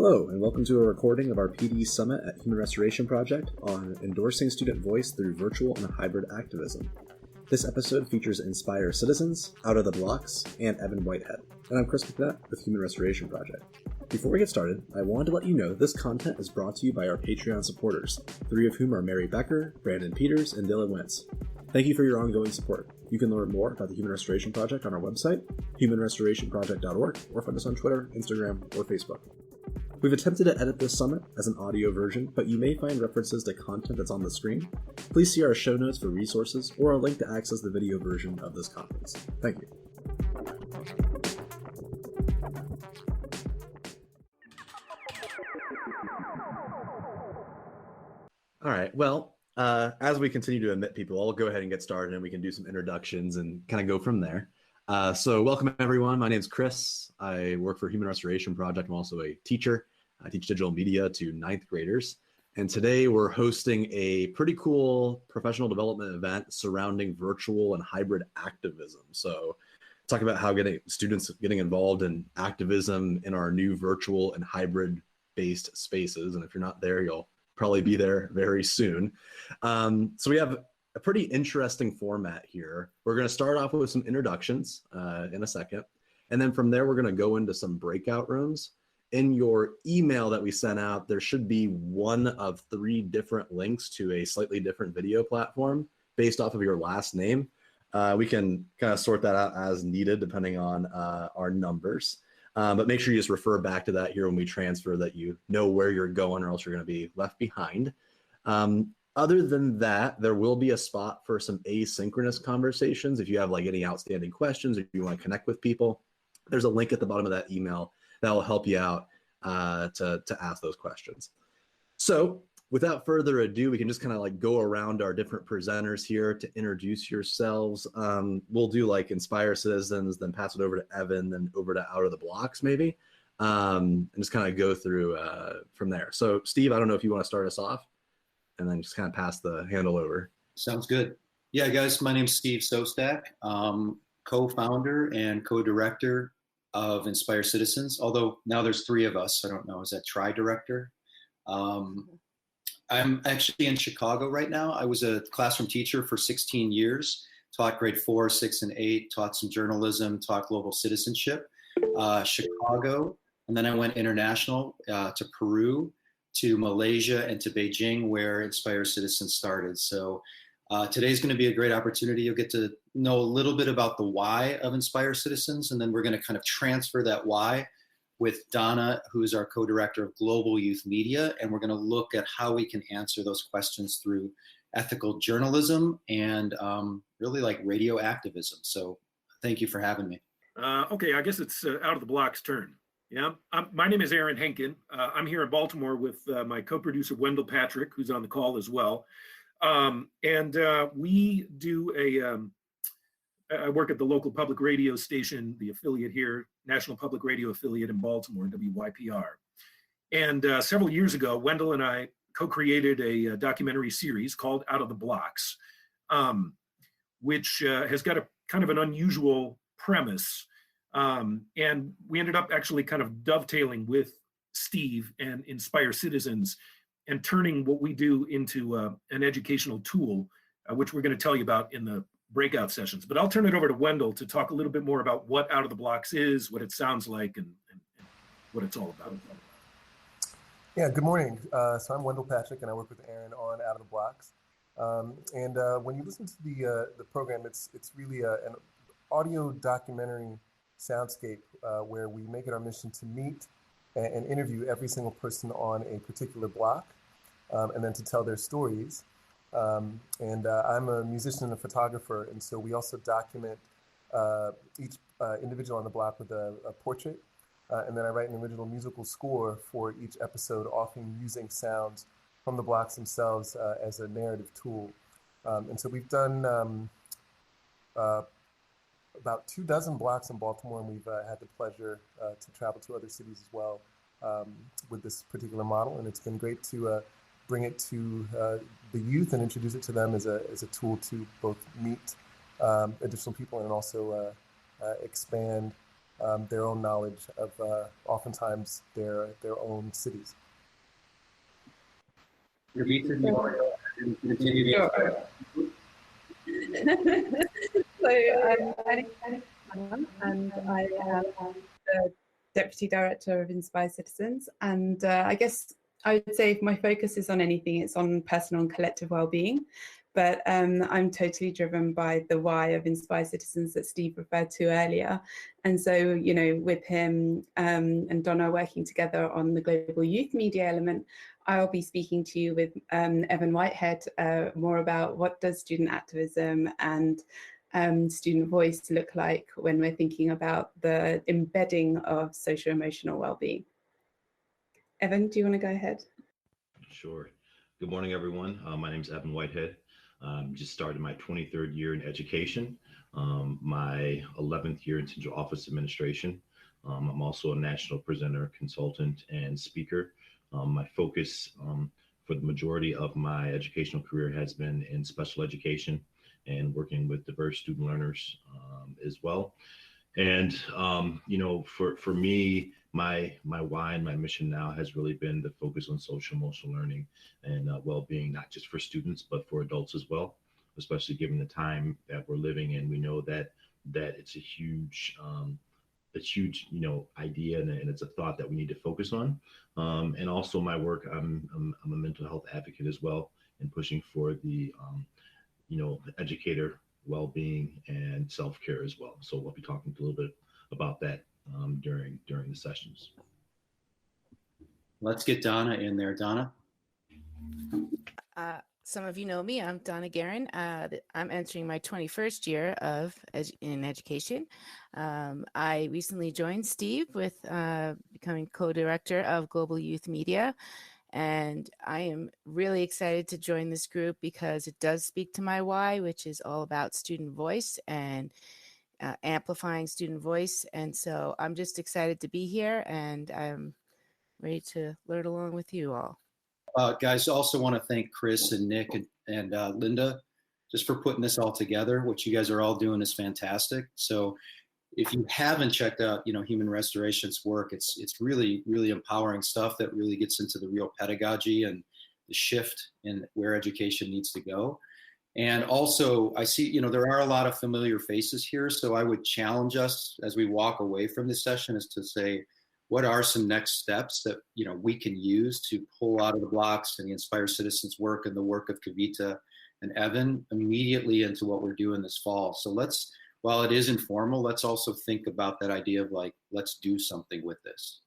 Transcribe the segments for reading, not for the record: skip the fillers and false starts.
Hello, and welcome to a recording of our PD Summit at Human Restoration Project on endorsing student voice through virtual and hybrid activism. This episode features Inspire Citizens, Out of the Blocks, and Evan Whitehead. And I'm Chris McNutt with Human Restoration Project. Before we get started, I wanted to let you know this content is brought to you by our Patreon supporters, 3 of whom are Mary Becker, Brandon Peters, and Dylan Wentz. Thank you for your ongoing support. You can learn more about the Human Restoration Project on our website, humanrestorationproject.org, or find us on Twitter, Instagram, or Facebook. We've attempted to edit this summit as an audio version, but you may find references to content that's on the screen. Please see our show notes for resources or a link to access the video version of this conference. Thank you. All right, well, as we continue to admit people, I'll go ahead and get started and we can do some introductions and kind of go from there. So welcome everyone. My name is Chris. I work for Human Restoration Project. I'm also a teacher. I teach digital media to 9th graders. And today we're hosting a pretty cool professional development event surrounding virtual and hybrid activism. So talk about how students getting involved in activism in our new virtual and hybrid based spaces. And if you're not there, you'll probably be there very soon. So we have a pretty interesting format here. We're going to start off with some introductions in a second. And then from there, we're going to go into some breakout rooms. In your email that we sent out, there should be one of 3 different links to a slightly different video platform based off of your last name. We can kind of sort that out as needed depending on our numbers. But make sure you just refer back to that here when we transfer, that you know where you're going, or else you're going to be left behind. Other than that, there will be a spot for some asynchronous conversations. If you have like any outstanding questions, or if you want to connect with people, there's a link at the bottom of that email that will help you out to ask those questions. So without further ado, we can just kind of like go around our different presenters here to introduce yourselves. We'll do like Inspire Citizens, then pass it over to Evan, then over to Out of the Blocks maybe, and just kind of go through from there. So Steve, I don't know if you want to start us off and then just kind of pass the handle over. Sounds good. Yeah, guys, my name's Steve Sostak, co-founder and co-director of Inspire Citizens, although now there's 3 of us. I don't know, is that tri-director? I'm actually in Chicago right now. I was a classroom teacher for 16 years, taught grade 4, 6, and 8, taught some journalism, taught global citizenship, Chicago, and then I went international to Peru, to Malaysia, and to Beijing, where Inspire Citizens started. So today's going to be a great opportunity. You'll get to know a little bit about the why of Inspire Citizens, and then we're going to kind of transfer that why with Donna, who is our co-director of Global Youth Media, and we're going to look at how we can answer those questions through ethical journalism and really like radio activism. So thank you for having me. Okay, I guess it's Out of the Blocks' turn. Yeah, my name is Aaron Henkin. I'm here in Baltimore with my co-producer Wendell Patrick, who's on the call as well. We do I work at the local public radio station, the affiliate here, National Public Radio affiliate in Baltimore, WYPR. And several years ago, Wendell and I co-created a documentary series called Out of the Blocks, which has got a kind of an unusual premise. And we ended up actually kind of dovetailing with Steve and Inspire Citizens and turning what we do into an educational tool, which we're going to tell you about in the breakout sessions. But I'll turn it over to Wendell to talk a little bit more about what Out of the Blocks is, what it sounds like, and what it's all about. Yeah, good morning. So I'm Wendell Patrick, and I work with Aaron on Out of the Blocks. When you listen to the program, it's really an audio documentary soundscape where we make it our mission to meet and interview every single person on a particular block, and then to tell their stories. I'm a musician and a photographer, and so we also document each individual on the block with a portrait, and then I write an original musical score for each episode, often using sounds from the blocks themselves as a narrative tool. And so we've done about 24 blocks in Baltimore, and we've had the pleasure to travel to other cities as well with this particular model, and it's been great to bring it to the youth and introduce it to them as a tool to both meet additional people and also expand their own knowledge of oftentimes their own cities. Ravita, do you want to continue the answer? So I'm Annie, and I am the Deputy Director of Inspire Citizens. And I guess I would say if my focus is on anything, it's on personal and collective well-being. But I'm totally driven by the why of Inspire Citizens that Steve referred to earlier. And so, you know, with him and Donna working together on the global youth media element, I'll be speaking to you with Evan Whitehead more about what does student activism and student voice look like when we're thinking about the embedding of social-emotional well-being. Evan, do you want to go ahead? Sure. Good morning, everyone. My name is Evan Whitehead. Just started my 23rd year in education, my 11th year in central office administration. I'm also a national presenter, consultant, and speaker. My focus for the majority of my educational career has been in special education and working with diverse student learners as well. And, you know, for me, my why and my mission now has really been the focus on social emotional learning and well-being, not just for students, but for adults as well, especially given the time that we're living in. We know that it's a huge, you know, idea, and it's a thought that we need to focus on. And also my work, I'm a mental health advocate as well, and pushing for the, you know, educator well-being and self-care as well. So we'll be talking a little bit about that during the sessions. Let's get Donna in there. Donna. Some of you know me. I'm Donna Guerin. I'm entering my 21st year in education. I recently joined Steve with becoming co-director of Global Youth Media. And I am really excited to join this group because it does speak to my why, which is all about student voice and amplifying student voice. And so I'm just excited to be here, and I'm ready to learn along with you all. Guys, also want to thank Chris and Nick and Linda just for putting this all together. What you guys are all doing is fantastic. So if you haven't checked out, you know, Human Restoration's work, it's really, really empowering stuff that really gets into the real pedagogy and the shift in where education needs to go. And also, I see, you know, there are a lot of familiar faces here. So I would challenge us as we walk away from this session is to say, what are some next steps that, you know, we can use to pull out of the blocks and the Inspire Citizens work and the work of Kavita and Evan immediately into what we're doing this fall. So let's, while it is informal, let's also think about that idea of like, let's do something with this.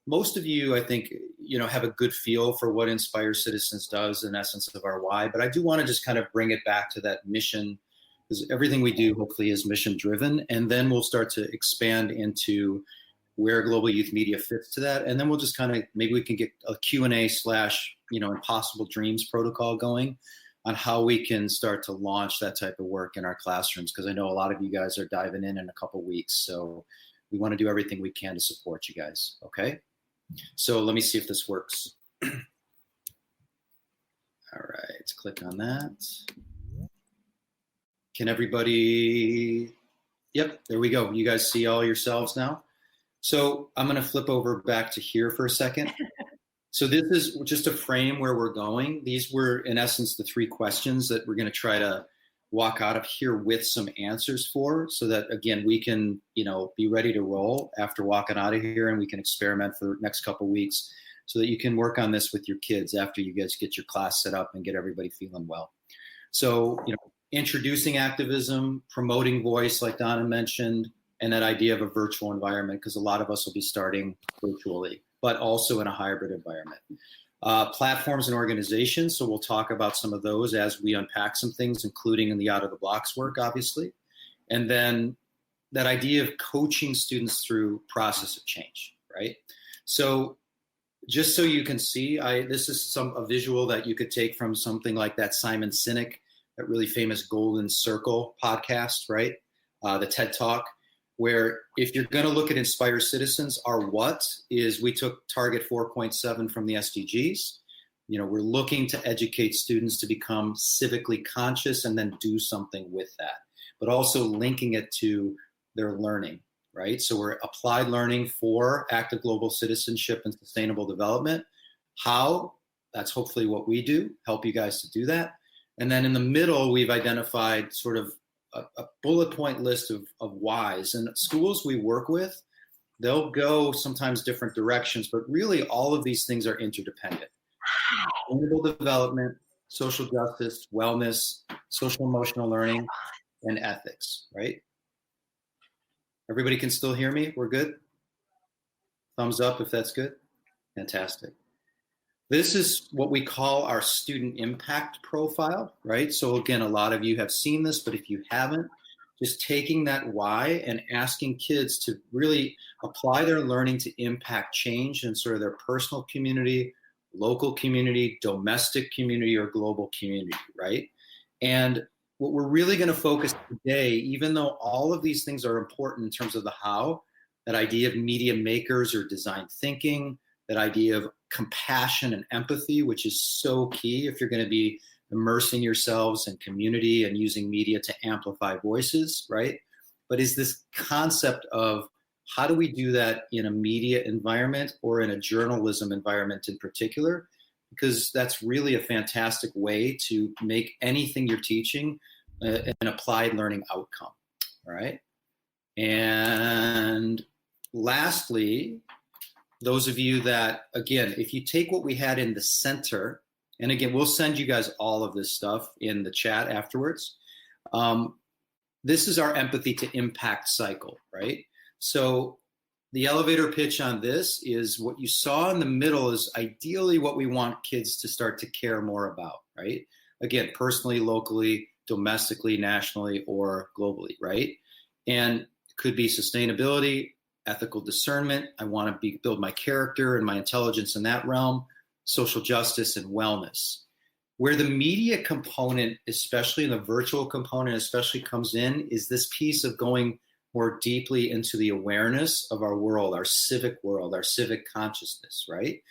Most of you, I think, you know, have a good feel for what Inspire Citizens does, in essence of our why, but I do want to just kind of bring it back to that mission, because everything we do hopefully is mission driven, and then we'll start to expand into where Global Youth Media fits to that, and then we'll just kind of, maybe we can get a Q&A / you know, Impossible Dreams protocol going on how we can start to launch that type of work in our classrooms, because I know a lot of you guys are diving in a couple weeks, so we want to do everything we can to support you guys, okay? So let me see if this works. All right, let's click on that. Can everybody, yep, there we go. You guys see all yourselves now? So I'm gonna flip over back to here for a second. So this is just a frame where we're going. These were, in essence, the 3 questions that we're gonna try to walk out of here with some answers for, so that, again, we can, you know, be ready to roll after walking out of here, and we can experiment for the next couple of weeks so that you can work on this with your kids after you guys get your class set up and get everybody feeling well. So, you know, introducing activism, promoting voice, like Donna mentioned, and that idea of a virtual environment, because a lot of us will be starting virtually, but also in a hybrid environment. Platforms and organizations, so we'll talk about some of those as we unpack some things, including in the out of the blocks work, obviously. And then that idea of coaching students through process of change, right? So just so you can see, this is a visual that you could take from something like that Simon Sinek, that really famous Golden Circle podcast, right? The TED Talk, where if you're going to look at Inspire Citizens, our what is we took target 4.7 from the SDGs. We're looking to educate students to become civically conscious and then do something with that, but also linking it to their learning, right? So we're applied learning for active global citizenship and sustainable development. How? That's hopefully what we do, help you guys to do that. And then in the middle, we've identified sort of a bullet point list of whys. And schools we work with, they'll go sometimes different directions, but really all of these things are interdependent. Sustainable development, social justice, wellness, social emotional learning, and ethics, right? Everybody can still hear me? We're good? Thumbs up if that's good. Fantastic. This is what we call our student impact profile, right? So again, a lot of you have seen this, but if you haven't, just taking that why and asking kids to really apply their learning to impact change in sort of their personal community, local community, domestic community, or global community, right? And what we're really going to focus today, even though all of these things are important in terms of the how, that idea of media makers or design thinking, that idea of compassion and empathy, which is so key if you're going to be immersing yourselves in community and using media to amplify voices, right? But is this concept of how do we do that in a media environment or in a journalism environment in particular? Because that's really a fantastic way to make anything you're teaching an applied learning outcome, all right? And lastly, those of you that, again, if you take what we had in the center, and again, we'll send you guys all of this stuff in the chat afterwards. This is our empathy to impact cycle, right? So the elevator pitch on this is what you saw in the middle is ideally what we want kids to start to care more about, right? Again, personally, locally, domestically, nationally, or globally, right? And it could be sustainability, ethical discernment. I want to build my character and my intelligence in that realm, social justice and wellness. Where the media component, especially the virtual component, especially comes in, is this piece of going more deeply into the awareness of our world, our civic consciousness, right?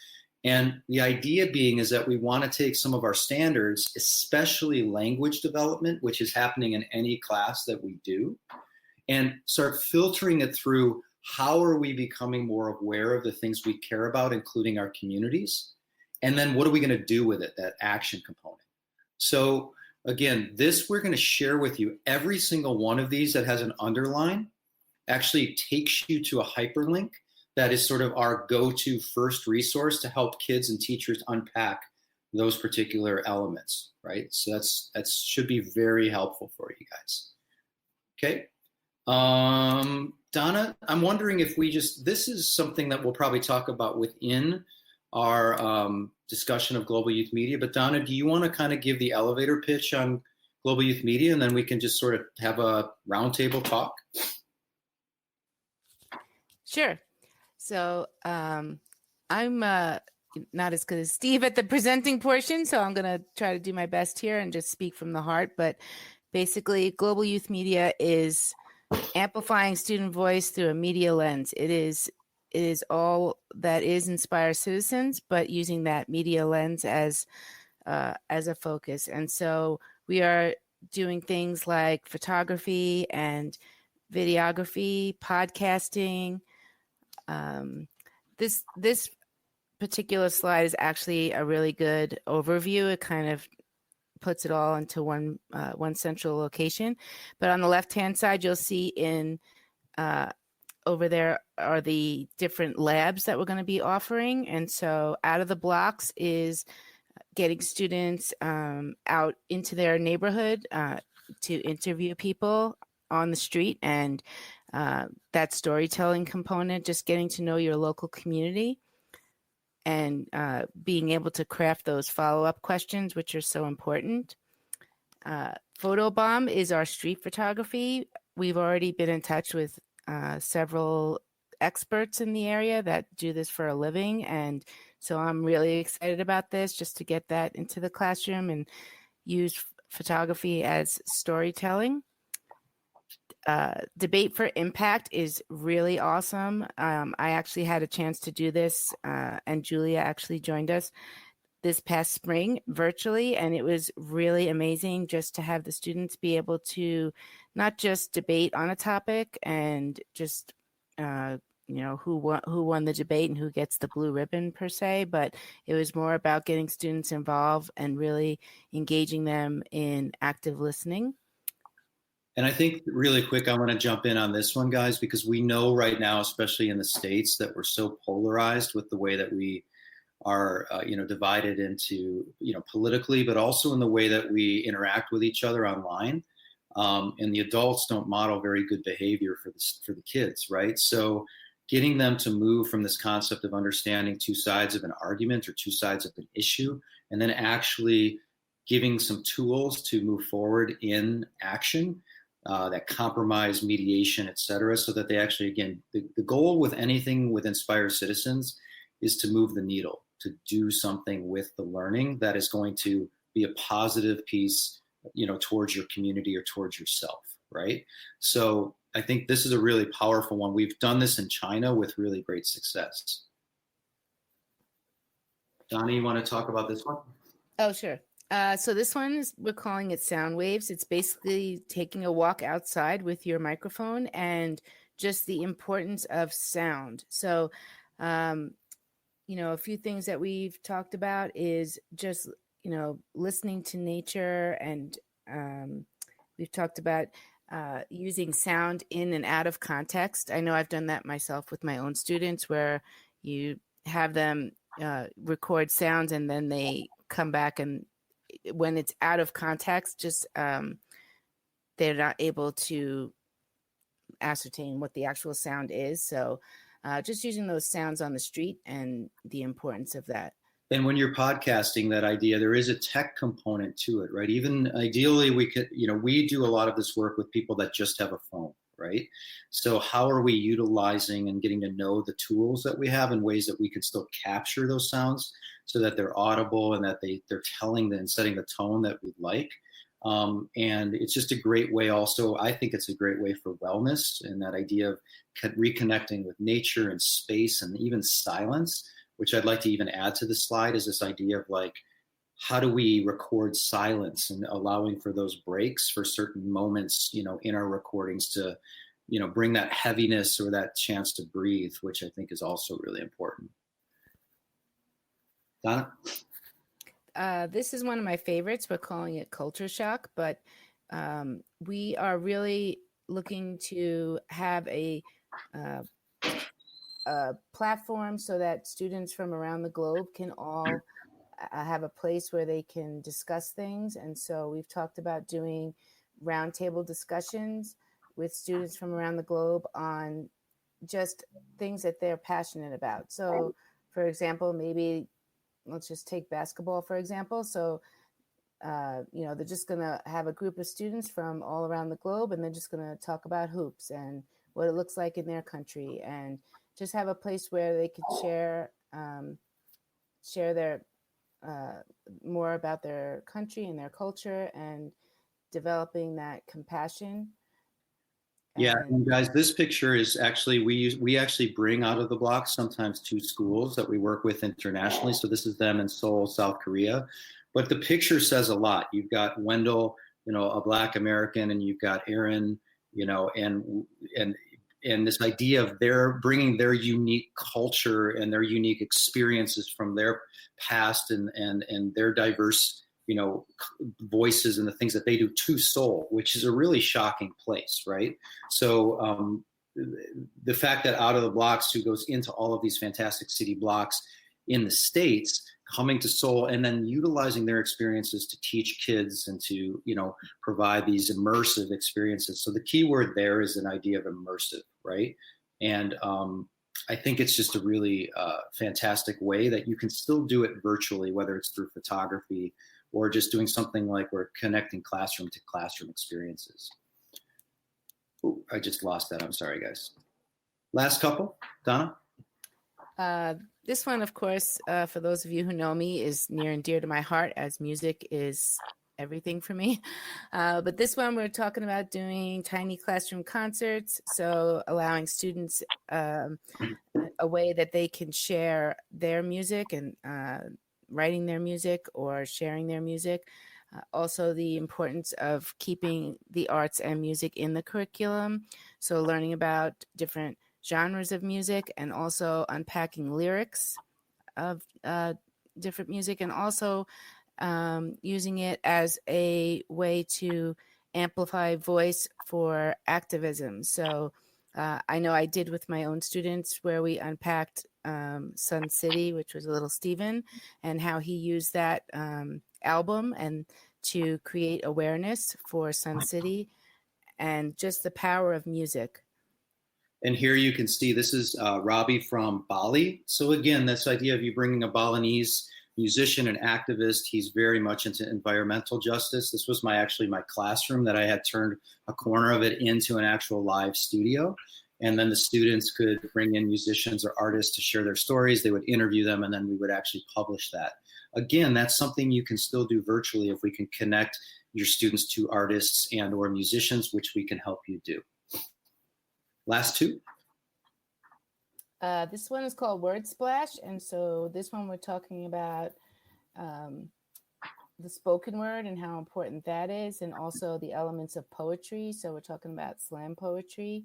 And the idea being is that we want to take some of our standards, especially language development, which is happening in any class that we do, and start filtering it through how are we becoming more aware of the things we care about, including our communities? And then what are we going to do with it, that action component? So again, this we're going to share with you. Every single one of these that has an underline actually takes you to a hyperlink that is sort of our go-to first resource to help kids and teachers unpack those particular elements, right? So that should be very helpful for you guys. Okay. Donna, I'm wondering if this is something that we'll probably talk about within our discussion of global youth media, but Donna, do you want to kind of give the elevator pitch on global youth media, and then we can just sort of have a roundtable talk? Sure. So I'm not as good as Steve at the presenting portion, so I'm going to try to do my best here and just speak from the heart. But basically, global youth media is amplifying student voice through a media lens. It is all that is Inspire Citizens, but using that media lens as a focus. And so we are doing things like photography and videography, podcasting. This particular slide is actually a really good overview. It kind of puts it all into one central location. But on the left-hand side, you'll see in over there are the different labs that we're going to be offering. And so out of the blocks is getting students out into their neighborhood to interview people on the street, and that storytelling component, just getting to know your local community and being able to craft those follow-up questions, which are so important. Photobomb is our street photography. We've already been in touch with several experts in the area that do this for a living, and so I'm really excited about this, just to get that into the classroom and use photography as storytelling. Debate for Impact is really awesome. I actually had a chance to do this, and Julia actually joined us. this past spring virtually, and it was really amazing just to have the students be able to not just debate on a topic and just who won the debate and who gets the blue ribbon per se, but it was more about getting students involved and really engaging them in active listening. And I think really quick, I want to jump in on this one, guys, because we know right now, especially in the States, that we're so polarized with the way that we are, divided into, politically, but also in the way that we interact with each other online. And the adults don't model very good behavior for the kids, right? So getting them to move from this concept of understanding two sides of an argument or two sides of an issue, and then actually giving some tools to move forward in action, that compromise, mediation, et cetera, so that they actually, again, the goal with anything with Inspire Citizens is to move the needle, to do something with the learning that is going to be a positive piece, towards your community or towards yourself, right? So I think this is a really powerful one. We've done this in China with really great success. Donnie, you want to talk about this one? Oh, sure. So this one we're calling it Sound Waves. It's basically taking a walk outside with your microphone and just the importance of sound. So, a few things that we've talked about is just, listening to nature, and we've talked about using sound in and out of context. I know I've done that myself with my own students, where you have them record sounds and then they come back, and when it's out of context, just they're not able to ascertain what the actual sound is. So just using those sounds on the street and the importance of that. And when you're podcasting, that idea, there is a tech component to it, right? Even ideally, we could, we do a lot of this work with people that just have a phone, right? So how are we utilizing and getting to know the tools that we have in ways that we can still capture those sounds so that they're audible and that they're telling and setting the tone that we'd like. And it's just a great way also, I think it's a great way for wellness, and that idea of reconnecting with nature and space and even silence, which I'd like to even add to the slide, is this idea of like, how do we record silence and allowing for those breaks for certain moments, in our recordings to, bring that heaviness or that chance to breathe, which I think is also really important. Donna? This is one of my favorites. We're calling it Culture Shock, but we are really looking to have a platform so that students from around the globe can all have a place where they can discuss things. And so we've talked about doing roundtable discussions with students from around the globe on just things that they're passionate about. So, for example, maybe let's just take basketball, for example. So, they're just going to have a group of students from all around the globe, and they're just going to talk about hoops and what it looks like in their country, and just have a place where they could share their more about their country and their culture, and developing that compassion. Yeah, and guys, this picture is actually, we actually bring out of the blocks sometimes two schools that we work with internationally. So this is them in Seoul, South Korea. But the picture says a lot. You've got Wendell, a Black American, and you've got Aaron, and this idea of they're bringing their unique culture and their unique experiences from their past and their diverse, voices and the things that they do to Seoul, which is a really shocking place, right? So the fact that Out of the Blocks, who goes into all of these fantastic city blocks in the States, coming to Seoul and then utilizing their experiences to teach kids and to, provide these immersive experiences. So the key word there is an idea of immersive, right? And I think it's just a really fantastic way that you can still do it virtually, whether it's through photography or just doing something like we're connecting classroom to classroom experiences. Ooh, I just lost that. I'm sorry, guys. Last couple, Donna? This one, of course, for those of you who know me, is near and dear to my heart, as music is everything for me. But this one, we're talking about doing tiny classroom concerts. So allowing students a way that they can share their music and writing their music or sharing their music. Also, the importance of keeping the arts and music in the curriculum. So learning about different genres of music and also unpacking lyrics of different music, and also using it as a way to amplify voice for activism. So I know I did with my own students where we unpacked Sun City, which was Little Steven, and how he used that album and to create awareness for Sun City and just the power of music. And here you can see this is Robbie from Bali. So again, this idea of you bringing a Balinese musician and activist, he's very much into environmental justice. This was my classroom that I had turned a corner of it into an actual live studio. And then the students could bring in musicians or artists to share their stories. They would interview them, and then we would actually publish that. Again, that's something you can still do virtually if we can connect your students to artists and or musicians, which we can help you do. Last two. This one is called Word Splash. And so this one we're talking about the spoken word and how important that is, and also the elements of poetry. So we're talking about slam poetry.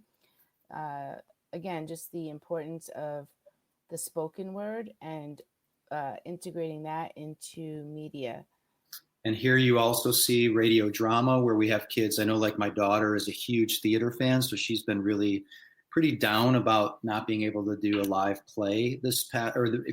Again, just the importance of the spoken word and integrating that into media. And here you also see radio drama, where we have kids. I know, like, my daughter is a huge theater fan, so she's been really pretty down about not being able to do a live play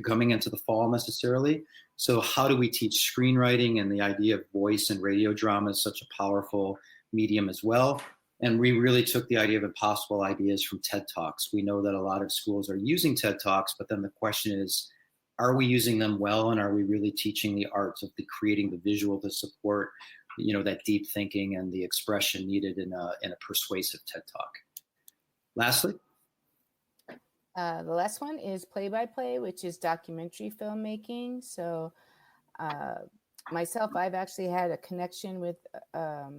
coming into the fall necessarily. So how do we teach screenwriting? And the idea of voice and radio drama is such a powerful medium as well. And we really took the idea of impossible ideas from TED Talks. We know that a lot of schools are using TED Talks, but then the question is, are we using them well, and are we really teaching the arts of creating the visual to support, that deep thinking and the expression needed in a persuasive TED Talk? Lastly, the last one is play-by-play, which is documentary filmmaking. So myself, I've actually had a connection with a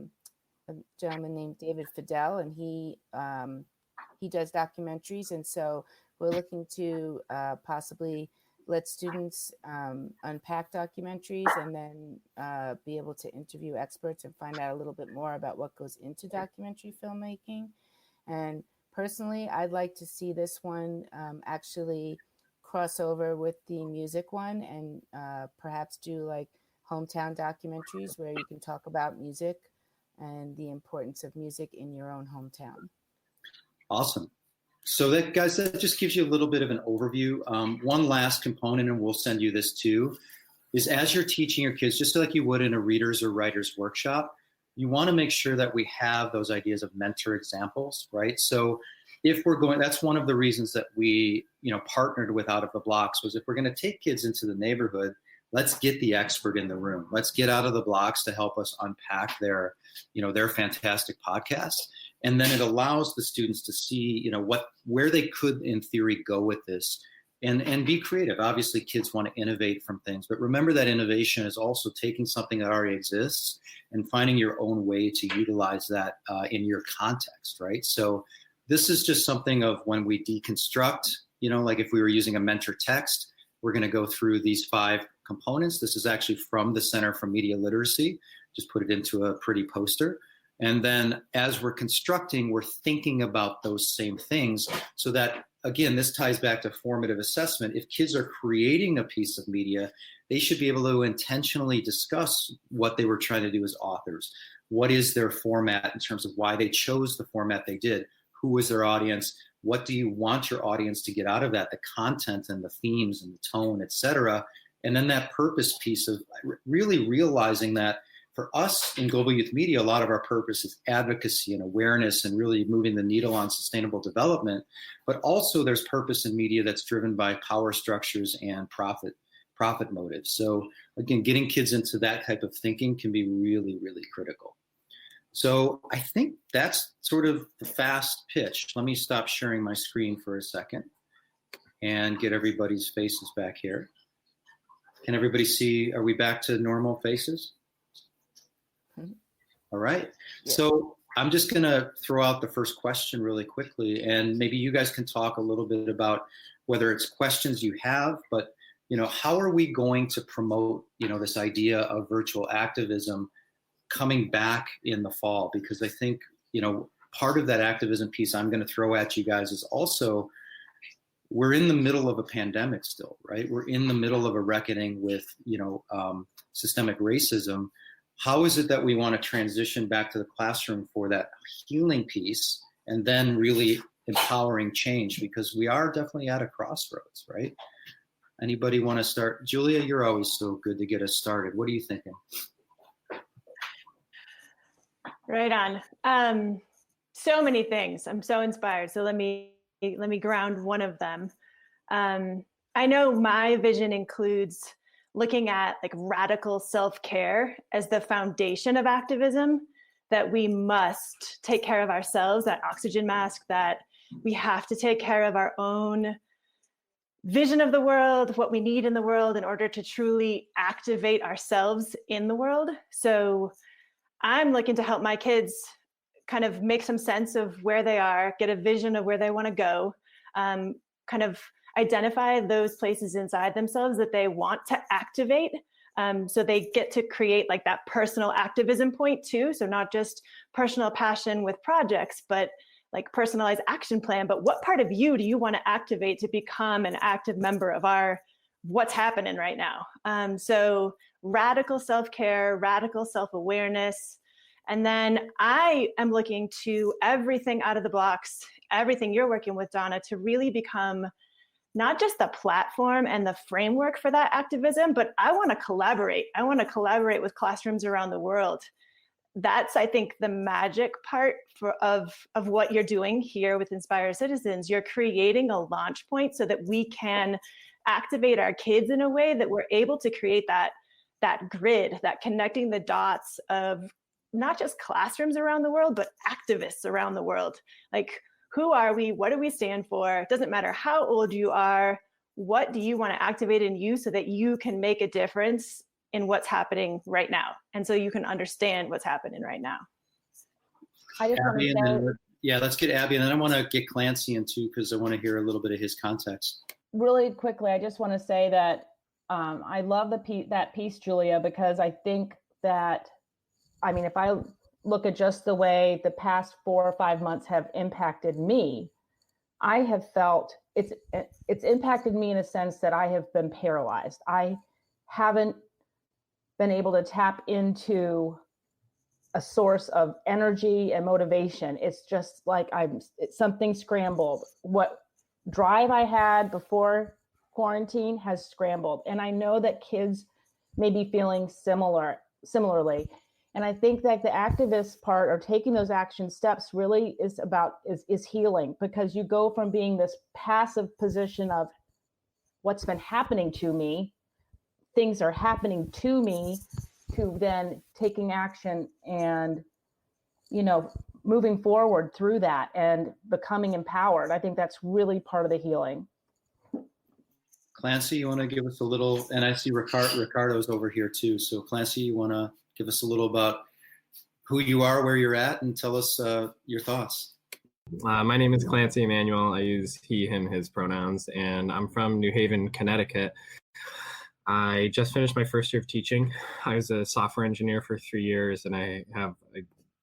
gentleman named David Fidel, and he does documentaries, and so we're looking to possibly let students unpack documentaries and then be able to interview experts and find out a little bit more about what goes into documentary filmmaking. And personally, I'd like to see this one actually cross over with the music one, and perhaps do like hometown documentaries where you can talk about music and the importance of music in your own hometown. Awesome. So that, guys, that just gives you a little bit of an overview. One last component, and we'll send you this too, is as you're teaching your kids, just like you would in a readers or writers workshop, you want to make sure that we have those ideas of mentor examples, right? So if we're going, that's one of the reasons that we, partnered with Out of the Blocks, was if we're going to take kids into the neighborhood, let's get the expert in the room. Let's get Out of the Blocks to help us unpack their fantastic podcast. And then it allows the students to see, where they could, in theory, go with this and be creative. Obviously, kids want to innovate from things, but remember that innovation is also taking something that already exists and finding your own way to utilize that in your context, right? So this is just something of when we deconstruct, like if we were using a mentor text, we're going to go through these 5 components. This is actually from the Center for Media Literacy. Just put it into a pretty poster. And then as we're constructing, we're thinking about those same things so that, again, this ties back to formative assessment. If kids are creating a piece of media, they should be able to intentionally discuss what they were trying to do as authors. What is their format in terms of why they chose the format they did? Who was their audience? What do you want your audience to get out of that? The content and the themes and the tone, et cetera. And then that purpose piece of really realizing that for us in Global Youth Media, a lot of our purpose is advocacy and awareness and really moving the needle on sustainable development. But also there's purpose in media that's driven by power structures and profit motives. So again, getting kids into that type of thinking can be really, really critical. So I think that's sort of the fast pitch. Let me stop sharing my screen for a second and get everybody's faces back here. Can everybody see, are we back to normal faces? All right. Yeah. So I'm just going to throw out the first question really quickly, and maybe you guys can talk a little bit about whether it's questions you have, but how are we going to promote, this idea of virtual activism coming back in the fall? Because I think, part of that activism piece I'm going to throw at you guys is also, we're in the middle of a pandemic still, right? We're in the middle of a reckoning with, systemic racism. How is it that we want to transition back to the classroom for that healing piece and then really empowering change? Because we are definitely at a crossroads, right? Anybody want to start? Julia, you're always so good to get us started. What are you thinking? Right on. So many things. I'm so inspired. So let me ground one of them. I know my vision includes looking at like radical self-care as the foundation of activism, that we must take care of ourselves, that oxygen mask, that we have to take care of our own vision of the world, what we need in the world in order to truly activate ourselves in the world. So I'm looking to help my kids kind of make some sense of where they are, get a vision of where they want to go, kind of identify those places inside themselves that they want to activate. So they get to create like that personal activism point too. So not just personal passion with projects, but like personalized action plan. But what part of you do you want to activate to become an active member of what's happening right now? So radical self-care, radical self-awareness. And then I am looking to everything out of the blocks, everything you're working with, Donna, to really become not just the platform and the framework for that activism, but I want to collaborate. I want to collaborate with classrooms around the world. That's, I think, the magic part of what you're doing here with Inspire Citizens. You're creating a launch point so that we can activate our kids in a way that we're able to create that grid, that connecting the dots of not just classrooms around the world, but activists around the world. Like, who are we? What do we stand for? It doesn't matter how old you are. What do you want to activate in you so that you can make a difference in what's happening right now? And so you can understand what's happening right now. I just Abby, want to say, let's get Abby, and then I want to get Clancy in too, because I want to hear a little bit of his context. really quickly, I just want to say that I love that piece, Julia, because I think that, if I look at just the way the past 4 or 5 months have impacted me, I have felt it's impacted me in a sense that I have been paralyzed. I haven't been able to tap into a source of energy and motivation. It's just like it's something scrambled. What drive I had before quarantine has scrambled. And I know that kids may be feeling similarly. And I think that the activist part, or taking those action steps, really is healing, because you go from being this passive position of what's been happening to me, things are happening to me, to then taking action and, moving forward through that and becoming empowered. I think that's really part of the healing. Clancy, you want to give us a little, and I see Ricardo's over here too. So Clancy, you want to give us a little about who you are, where you're at, and tell us your thoughts. My name is Clancy Emanuel. I use he, him, his pronouns, and I'm from New Haven, Connecticut. I just finished my first year of teaching. I was a software engineer for 3 years, and I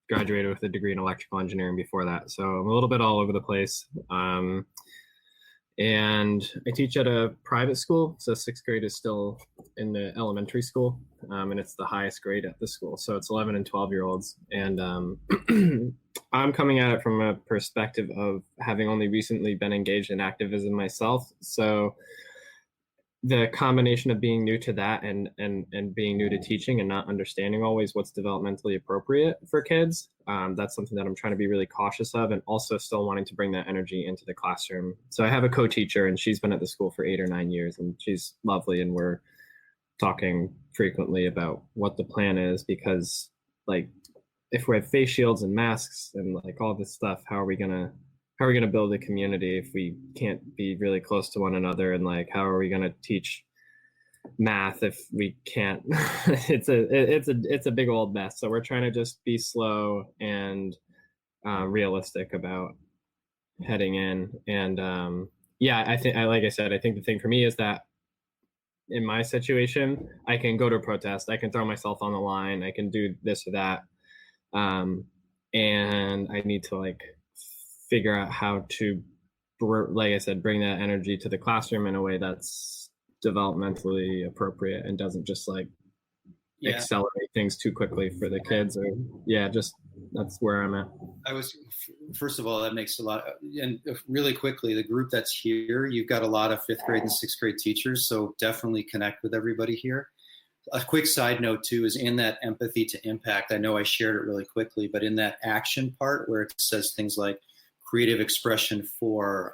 graduated with a degree in electrical engineering before that. So I'm a little bit all over the place. And I teach at a private school. So 6th grade is still in the elementary school, and it's the highest grade at the school. So it's 11 and 12-year-olds. And I'm coming at it from a perspective of having only recently been engaged in activism myself. So the combination of being new to that and being new to teaching and not understanding always what's developmentally appropriate for kids, that's something that I'm trying to be really cautious of, and also still wanting to bring that energy into the classroom. So I have a co-teacher, and she's been at the school for 8 or 9 years, and she's lovely, and we're talking frequently about what the plan is, because like if we have face shields and masks and like all this stuff, how are we gonna build a community if we can't be really close to one another? And like, how are we gonna teach math if we can't? It's a big old mess. So we're trying to just be slow and realistic about heading in. And I think, like I said, I think the thing for me is that in my situation, I can go to a protest, I can throw myself on the line, I can do this or that. And I need to like figure out how to, like I said, bring that energy to the classroom in a way that's developmentally appropriate and doesn't just like accelerate things too quickly for the kids. Or just that's where I'm at. First of all, that makes a lot. And really quickly, the group that's here, you've got a lot of 5th grade and 6th grade teachers, so definitely connect with everybody here. A quick side note too is in that empathy to impact, I know I shared it really quickly, but in that action part where it says things like creative expression for,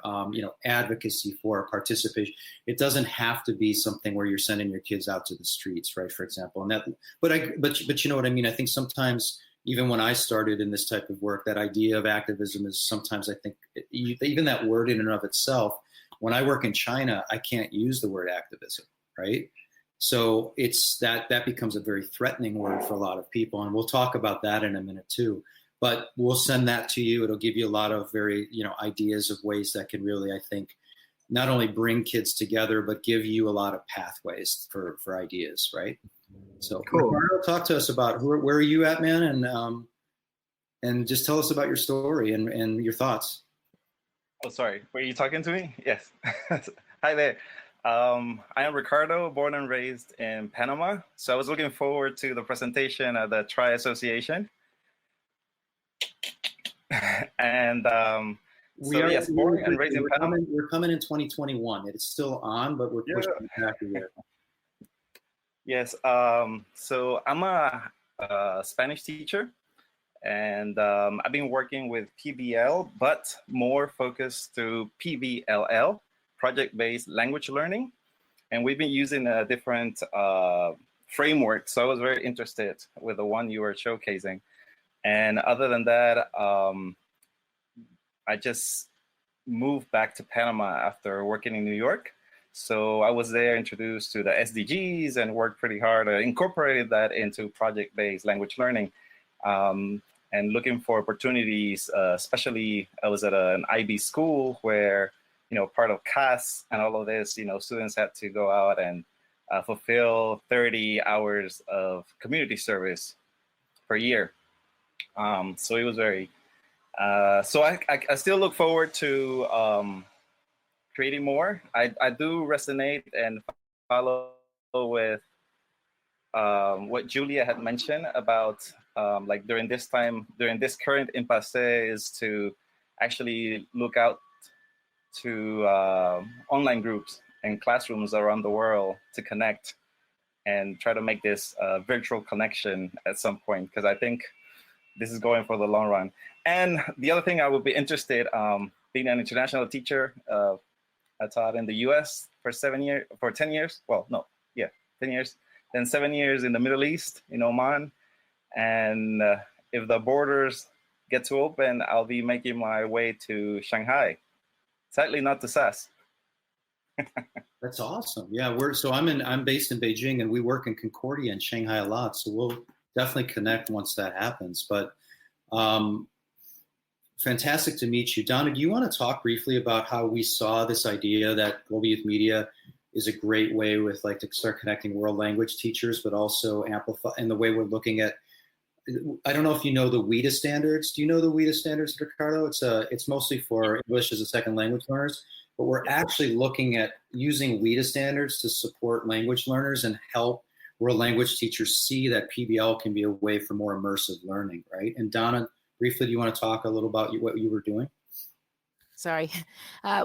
advocacy for, participation, it doesn't have to be something where you're sending your kids out to the streets, right? For example, and that, but you know what I mean? I think sometimes, even when I started in this type of work, that idea of activism is sometimes, I think, even that word in and of itself, when I work in China, I can't use the word activism, right? So it's that becomes a very threatening word for a lot of people. And we'll talk about that in a minute too. But we'll send that to you. It'll give you a lot of very, ideas of ways that can really, I think, not only bring kids together, but give you a lot of pathways for ideas, right? So cool. Ricardo, talk to us about where are you at, man? And just tell us about your story and your thoughts. Oh, sorry. Were you talking to me? Yes. Hi there. I am Ricardo, born and raised in Panama. So I was looking forward to the presentation of the Tri Association. And born and raised in Panama. We're coming in 2021. It's still on, but we're pushing it back a year. Yes. So I'm a Spanish teacher, and I've been working with PBL, but more focused through PBLL, project-based language learning. And we've been using a different framework. So I was very interested with the one you were showcasing. And other than that, I just moved back to Panama after working in New York. So I was there introduced to the SDGs and worked pretty hard. I incorporated that into project-based language learning and looking for opportunities, especially I was at an IB school where, part of CAS and all of this, students had to go out and fulfill 30 hours of community service per year. So it was very, so I still look forward to creating more. I do resonate and follow with what Julia had mentioned about like during this current impasse is to actually look out to online groups and classrooms around the world to connect and try to make this virtual connection at some point, because I think this is going for the long run. And the other thing I would be interested, being an international teacher, I taught in the US for 10 years. Well, no, 10 years. Then 7 years in the Middle East, in Oman. And if the borders get to open, I'll be making my way to Shanghai. Sadly, not to SAS. That's awesome. Yeah, I'm based in Beijing, and we work in Concordia and Shanghai a lot. So we'll definitely connect once that happens. But fantastic to meet you. Donna, do you want to talk briefly about how we saw this idea that Global Youth Media is a great way with to start connecting world language teachers, but also amplify, and the way we're looking at, I don't know if you know the WIDA standards. Do you know the WIDA standards, Ricardo? It's mostly for English as a second language learners, but we're actually looking at using WIDA standards to support language learners and help world language teachers see that PBL can be a way for more immersive learning, right? And Donna, briefly, do you want to talk a little about what you were doing? Sorry.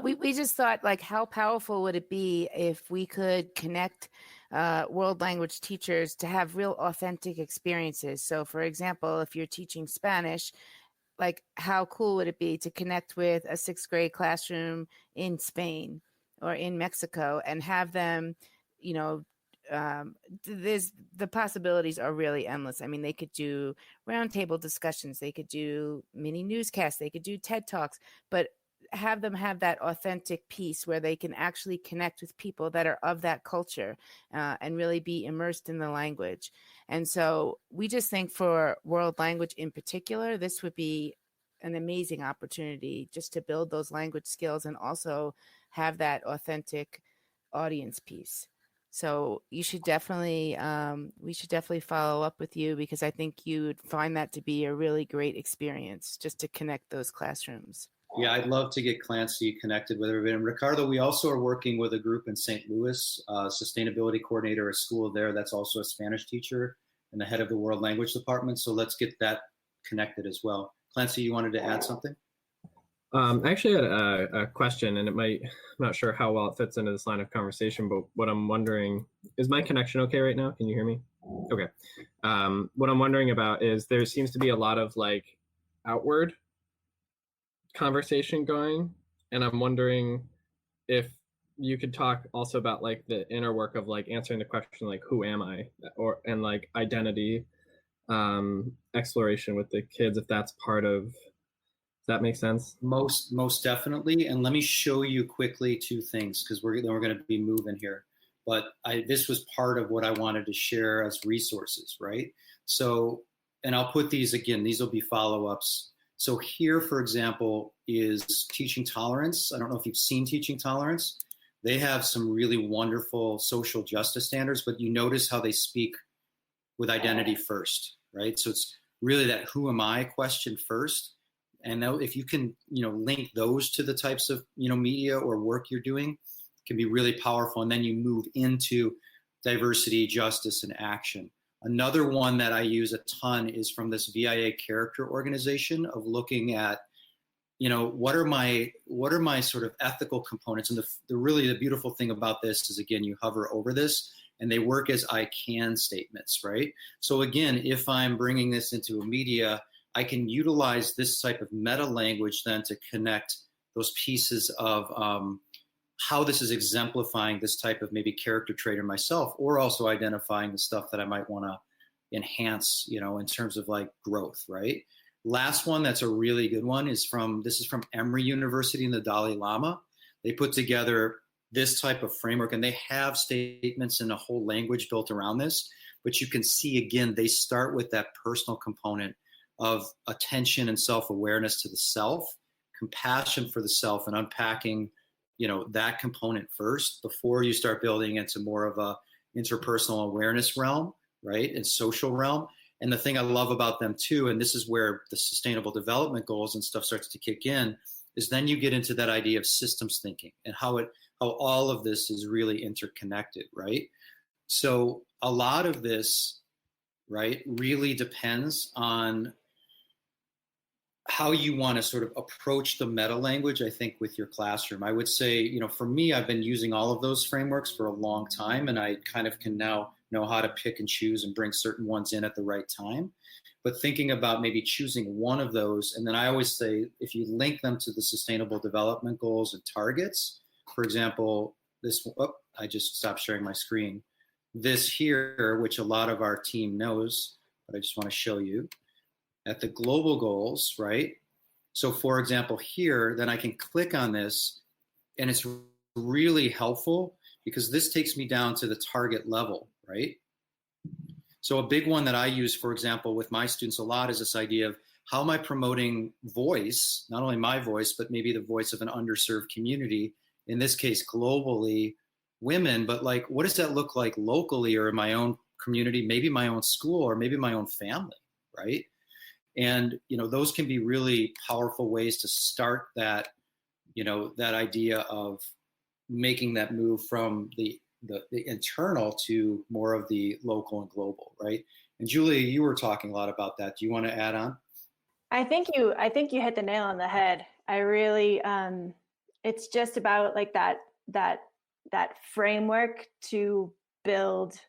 We just thought, how powerful would it be if we could connect world language teachers to have real authentic experiences? So, for example, if you're teaching Spanish, how cool would it be to connect with a 6th grade classroom in Spain or in Mexico and have them, the possibilities are really endless. I mean, they could do roundtable discussions, they could do mini newscasts, they could do TED Talks, but have them have that authentic piece where they can actually connect with people that are of that culture and really be immersed in the language. And so we just think for world language in particular, this would be an amazing opportunity just to build those language skills and also have that authentic audience piece. So you should definitely, we should definitely follow up with you, because I think you would find that to be a really great experience, just to connect those classrooms. Yeah, I'd love to get Clancy connected with everybody. And Ricardo, we also are working with a group in St. Louis, sustainability coordinator, a school there that's also a Spanish teacher and the head of the world language department. So let's get that connected as well. Clancy, you wanted to add something? I actually had a question, and I'm not sure how well it fits into this line of conversation, but what I'm wondering, is my connection okay right now? Can you hear me? Okay. What I'm wondering about is there seems to be a lot of like outward conversation going, and I'm wondering if you could talk also about like the inner work of like answering the question, like, who am I? And like identity exploration with the kids, if that's part of. Does that make sense? Most definitely. And let me show you quickly two things, because we're going to be moving here. But this was part of what I wanted to share as resources, right? So, and I'll put these again, these will be follow-ups. So here, for example, is Teaching Tolerance. I don't know if you've seen Teaching Tolerance. They have some really wonderful social justice standards, but you notice how they speak with identity first, right? So it's really that who am I question first. And now if you can, link those to the types of, media or work you're doing, it can be really powerful. And then you move into diversity, justice, and action. Another one that I use a ton is from this VIA character organization of looking at, what are my sort of ethical components? And the beautiful thing about this is, again, you hover over this and they work as I can statements, right? So again, if I'm bringing this into a media, I can utilize this type of meta language then to connect those pieces of how this is exemplifying this type of maybe character trait in myself, or also identifying the stuff that I might want to enhance, in terms of like growth, right? Last one that's a really good one is from Emory University and the Dalai Lama. They put together this type of framework, and they have statements and a whole language built around this. But you can see, again, they start with that personal component of attention and self-awareness to the self, compassion for the self, and unpacking, that component first before you start building into more of a interpersonal awareness realm, right, and social realm. And the thing I love about them too, and this is where the sustainable development goals and stuff starts to kick in, is then you get into that idea of systems thinking and how all of this is really interconnected, right? So a lot of this, right, really depends on how you want to sort of approach the meta language, I think, with your classroom. I would say, for me, I've been using all of those frameworks for a long time, and I kind of can now know how to pick and choose and bring certain ones in at the right time. But thinking about maybe choosing one of those, and then I always say, if you link them to the sustainable development goals and targets, for example, I just stopped sharing my screen. This here, which a lot of our team knows, but I just want to show you, at the global goals, right? So for example, here, then I can click on this, and it's really helpful because this takes me down to the target level, right? So a big one that I use, for example, with my students a lot is this idea of how am I promoting voice, not only my voice, but maybe the voice of an underserved community, in this case, globally, women, but like, what does that look like locally or in my own community, maybe my own school or maybe my own family, right? And, those can be really powerful ways to start that, that idea of making that move from the internal to more of the local and global, right? And Julia, you were talking a lot about that. Do you want to add on? I think you hit the nail on the head. I really, it's just about like that framework to build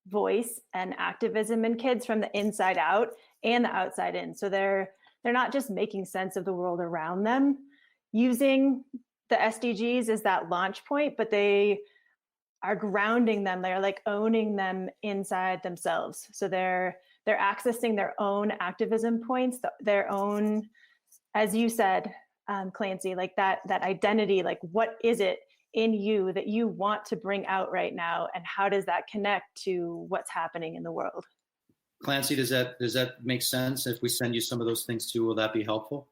voice and activism in kids from the inside out and the outside in. So they're not just making sense of the world around them, using the SDGs as that launch point, but they are grounding them. They're like owning them inside themselves. So they're accessing their own activism points, their own, as you said, Clancy, like that identity, like what is it in you that you want to bring out right now, and how does that connect to what's happening in the world? Clancy, does that make sense? If we send you some of those things too, will that be helpful?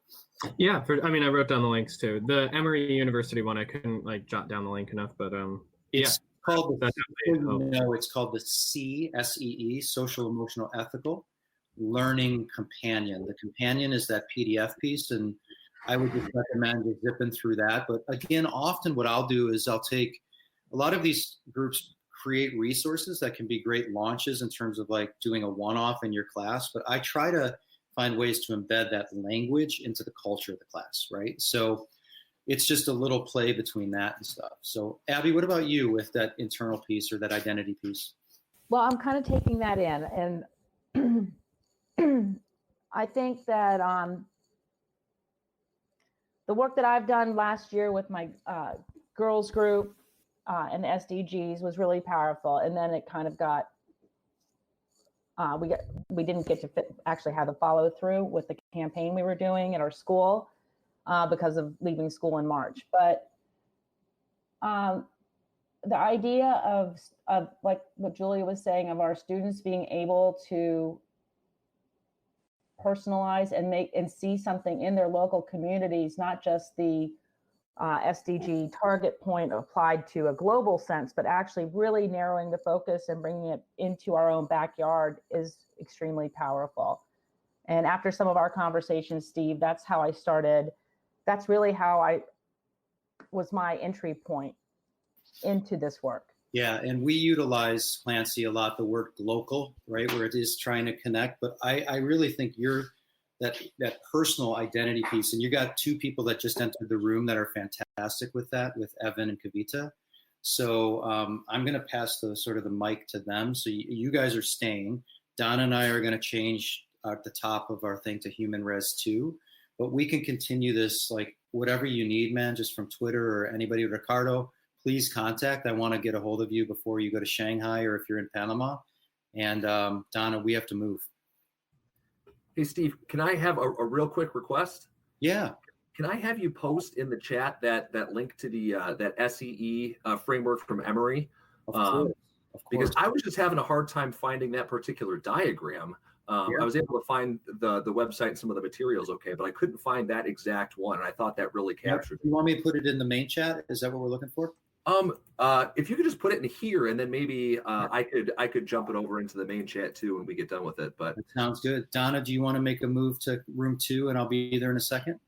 Yeah, I wrote down the links too. The Emory University one, I couldn't like jot down the link enough, but yeah. called the, That's it's called the SEE, Social Emotional Ethical Learning Companion. The companion is that PDF piece, and I would just recommend just zipping through that. But again, often what I'll do is I'll take a lot of these groups create resources that can be great launches in terms of like doing a one-off in your class, but I try to find ways to embed that language into the culture of the class, right? So it's just a little play between that and stuff. So Abby, what about you with that internal piece or that identity piece? Well, I'm kind of taking that in, and I think that the work that I've done last year with my girls group and the SDGs was really powerful. And then it kind of got, we didn't get to actually have the follow through with the campaign we were doing at our school because of leaving school in March. But the idea of like what Julia was saying, of our students being able to personalize and make and see something in their local communities, not just the SDG target point applied to a global sense, but actually really narrowing the focus and bringing it into our own backyard is extremely powerful. And after some of our conversations, Steve, that's how I started. That's really how I was my entry point into this work. Yeah, and we utilize, Clancy, a lot the word local, right, where it is trying to connect. But I really think you're that personal identity piece, and you got two people that just entered the room that are fantastic with that, with Evan and Kavita. So I'm going to pass the sort of the mic to them. So you guys are staying. Donna and I are going to change at the top of our thing to Human Res 2, but we can continue this, like whatever you need, man, just from Twitter or anybody. Ricardo, please contact. I want to get a hold of you before you go to Shanghai or if you're in Panama. And Donna, we have to move. Hey, Steve, can I have a real quick request? Yeah. Can I have you post in the chat that link to the that SEE framework from Emory? Of course. Because I was just having a hard time finding that particular diagram. I was able to find the website and some of the materials okay, but I couldn't find that exact one. And I thought that really captured it. You want me to put it in the main chat? Is that what we're looking for? If you could just put it in here, and then maybe I could jump it over into the main chat too when we get done with it. But that sounds good. Donna, do you want to make a move to room 2, and I'll be there in a second?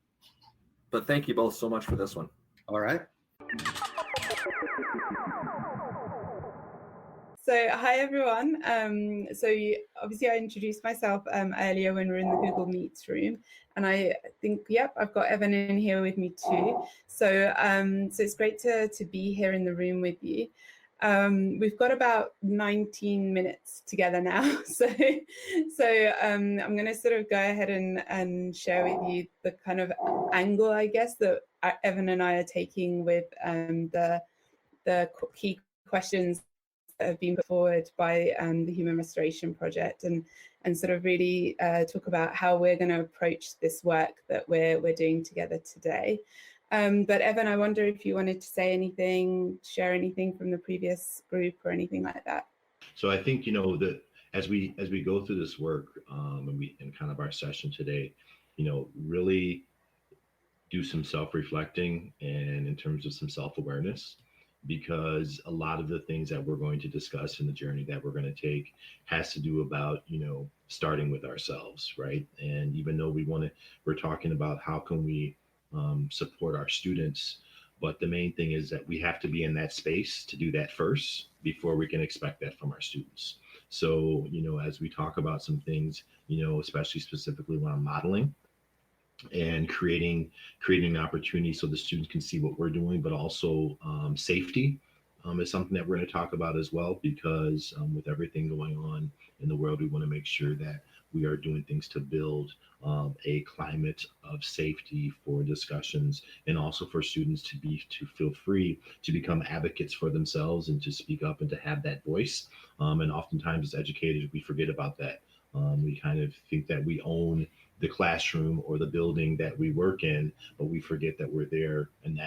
But thank you both so much for this one. All right. So hi everyone. Obviously I introduced myself earlier when we were in the Google Meets room, and I think I've got Evan in here with me too. So it's great to be here in the room with you. We've got about 19 minutes together now, so I'm going to sort of go ahead and share with you the kind of angle, I guess, that Evan and I are taking with the key questions that have been put forward by the Human Restoration Project, and sort of really talk about how we're going to approach this work that we're doing together today. But Evan, I wonder if you wanted to say anything, share anything from the previous group or anything like that. So I think, that as we go through this work and kind of our session today, really do some self-reflecting and in terms of some self-awareness, because a lot of the things that we're going to discuss in the journey that we're going to take has to do about, starting with ourselves, right? And even though we're talking about how can we support our students, but the main thing is that we have to be in that space to do that first before we can expect that from our students. So, as we talk about some things, especially specifically when I'm modeling and creating an opportunity so the students can see what we're doing, but also safety is something that we're going to talk about as well, because with everything going on in the world, we want to make sure that we are doing things to build a climate of safety for discussions, and also for students to feel free to become advocates for themselves and to speak up and to have that voice. And oftentimes as educators, we forget about that. We kind of think that we own the classroom or the building that we work in, but we forget that we're there, and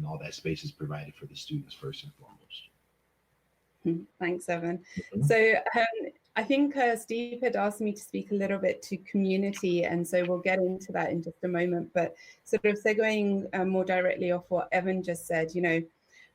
all that space is provided for the students first and foremost. Thanks, Evan. So I think Steve had asked me to speak a little bit to community, and so we'll get into that in just a moment. But sort of segueing more directly off what Evan just said,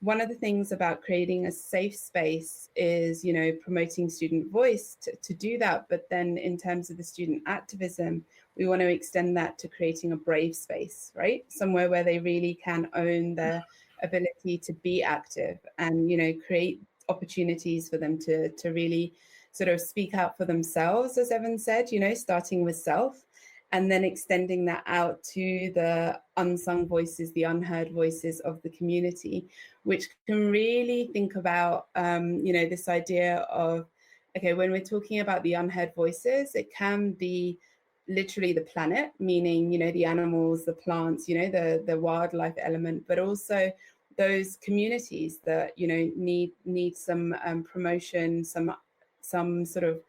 one of the things about creating a safe space is, promoting student voice to do that. But then in terms of the student activism, we want to extend that to creating a brave space, right? Somewhere where they really can own their ability to be active and, create opportunities for them to really sort of speak out for themselves, as Evan said, starting with self, and then extending that out to the unsung voices, the unheard voices of the community, which can really think about, this idea of, okay, when we're talking about the unheard voices, it can be literally the planet, meaning, the animals, the plants, the wildlife element, but also those communities that, need some promotion, some sort of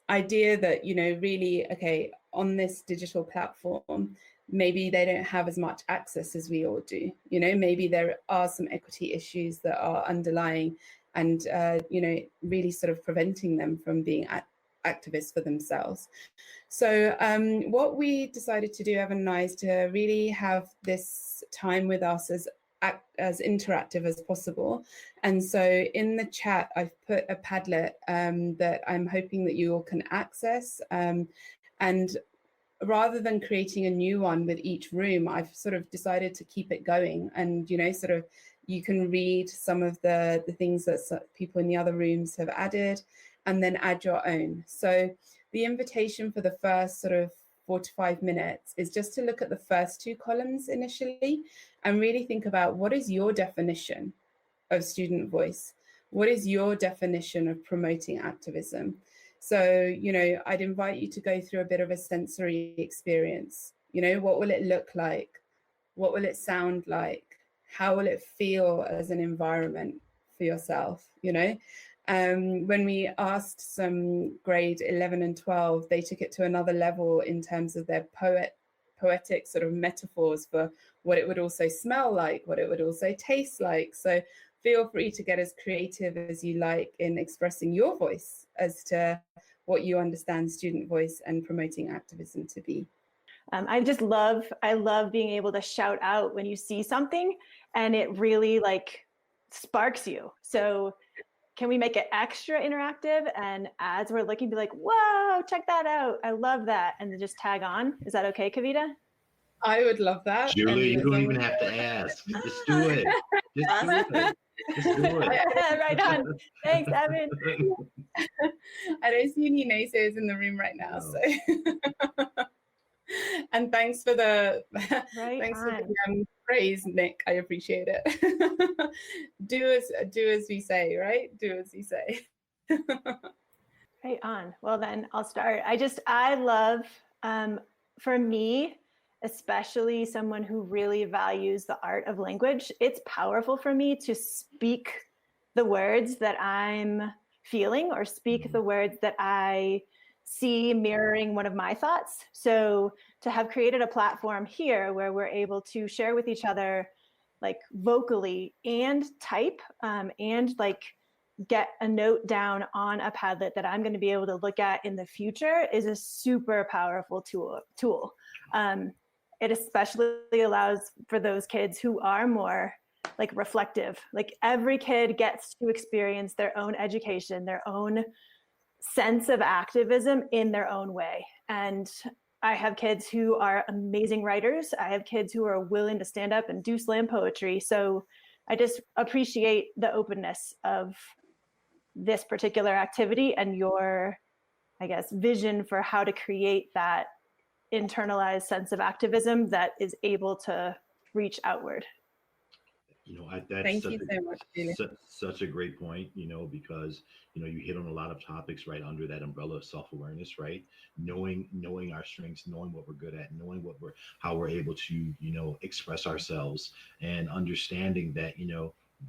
idea that, really, okay, on this digital platform, maybe they don't have as much access as we all do. Maybe there are some equity issues that are underlying and, really sort of preventing them from being activists for themselves. So what we decided to do, Evan and I, is to really have this time with us as interactive as possible. And so in the chat, I've put a Padlet that I'm hoping that you all can access. And rather than creating a new one with each room, I've sort of decided to keep it going. And, sort of you can read some of the things that people in the other rooms have added and then add your own. So the invitation for the first sort of 4 to 5 minutes is just to look at the first 2 columns initially and really think about, what is your definition of student voice? What is your definition of promoting activism? So, I'd invite you to go through a bit of a sensory experience. What will it look like? What will it sound like? How will it feel as an environment for yourself? When we asked some grade 11 and 12, they took it to another level in terms of their poetic sort of metaphors for what it would also smell like, what it would also taste like. So feel free to get as creative as you like in expressing your voice as to what you understand student voice and promoting activism to be. I love being able to shout out when you see something and it really sparks you. So can we make it extra interactive? And as we're looking, be like, whoa, check that out. I love that. And then just tag on. Is that okay, Kavita? I would love that. Julie, you don't even have to ask. Just do it. Just do it. Just do it. Right on. Thanks, Evan. I don't see any naysayers in the room right now. No. So, and thanks for the praise, Nick. I appreciate it. do as we say, right? Do as we say. Right on. Well, then I'll start. I love, for me, especially someone who really values the art of language, it's powerful for me to speak the words that I'm feeling or speak the words that I see mirroring one of my thoughts. So to have created a platform here where we're able to share with each other vocally and type and get a note down on a Padlet that I'm going to be able to look at in the future is a super powerful tool. It especially allows for those kids who are more reflective. Every kid gets to experience their own education, their own sense of activism in their own way. And I have kids who are amazing writers. I have kids who are willing to stand up and do slam poetry. So I just appreciate the openness of this particular activity and your, vision for how to create that internalized sense of activism that is able to reach outward. That's such a great point, because, you hit on a lot of topics right under that umbrella of self-awareness, right? Knowing our strengths, knowing what we're good at, knowing how we're able to, express ourselves, and understanding that,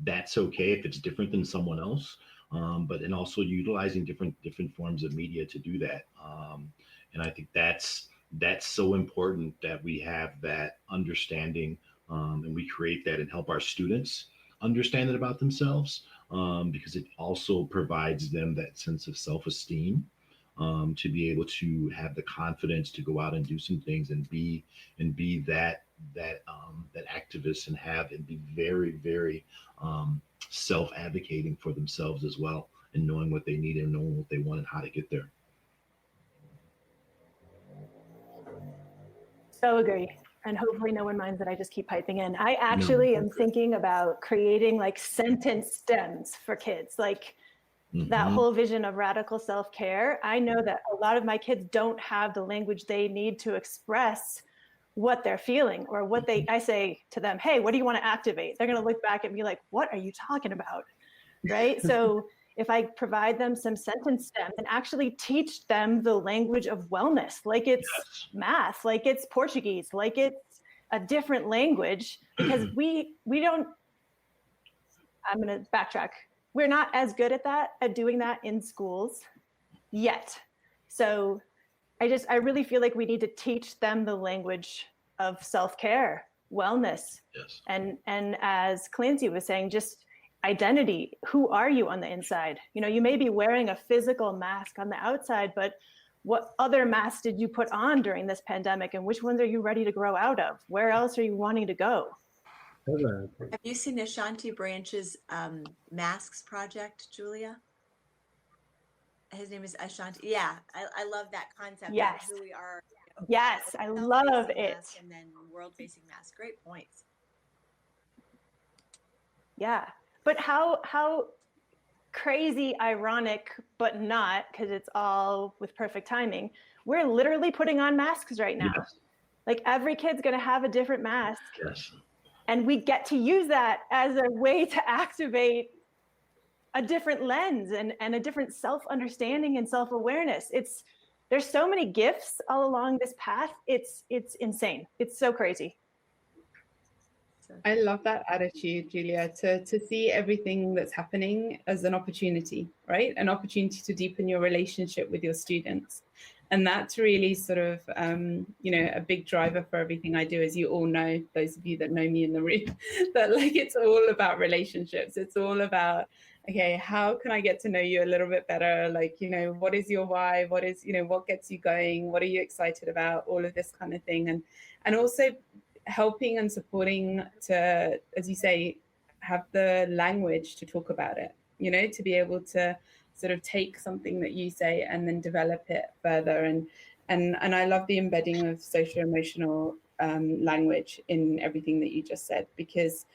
that's okay if it's different than someone else. But then also utilizing different forms of media to do that. And I think that's so important that we have that understanding, and we create that and help our students understand it about themselves, because it also provides them that sense of self-esteem, to be able to have the confidence to go out and do some things and be that activist and be very, very self-advocating for themselves as well, and knowing what they need and knowing what they want and how to get there. So agree. And hopefully no one minds that I just keep piping in. I actually am thinking about creating like sentence stems for kids, like that whole vision of radical self-care. I know that a lot of my kids don't have the language they need to express what they're feeling or what I say to them, hey, what do you want to activate? They're going to look back at me like, what are you talking about? Right? So if I provide them some sentence stems and actually teach them the language of wellness, like it's math, like it's Portuguese, like it's a different language, because we don't, I'm going to backtrack. We're not as good at doing that in schools yet. So I really feel like we need to teach them the language of self-care, wellness, and as Clancy was saying, just identity. Who are you on the inside? You know, you may be wearing a physical mask on the outside, but what other masks did you put on during this pandemic, and which ones are you ready to grow out of? Where else are you wanting to go? Have you seen Ashanti Branch's masks project, Julia? His name is Ashanti. Yeah, I love that concept. Yes. Of who we are. You know, yes, I love it. And then world-facing mask. Great points. Yeah, but how crazy ironic, but not, because it's all with perfect timing. We're literally putting on masks right now. Yes. Like every kid's going to have a different mask. Yes. And we get to use that as a way to activate a different lens and a different self-understanding and self-awareness. There's so many gifts all along this path. It's insane. It's so crazy. I love that attitude, Julia, to see everything that's happening as an opportunity, right? An opportunity to deepen your relationship with your students. And that's really sort of, a big driver for everything I do, as you all know, those of you that know me in the room, that like it's all about relationships. It's all about, okay, how can I get to know you a little bit better? Like, what is your why? What is, what gets you going? What are you excited about? All of this kind of thing. And also helping and supporting to, as you say, have the language to talk about it, to be able to sort of take something that you say and then develop it further. And I love the embedding of social emotional language in everything that you just said, because,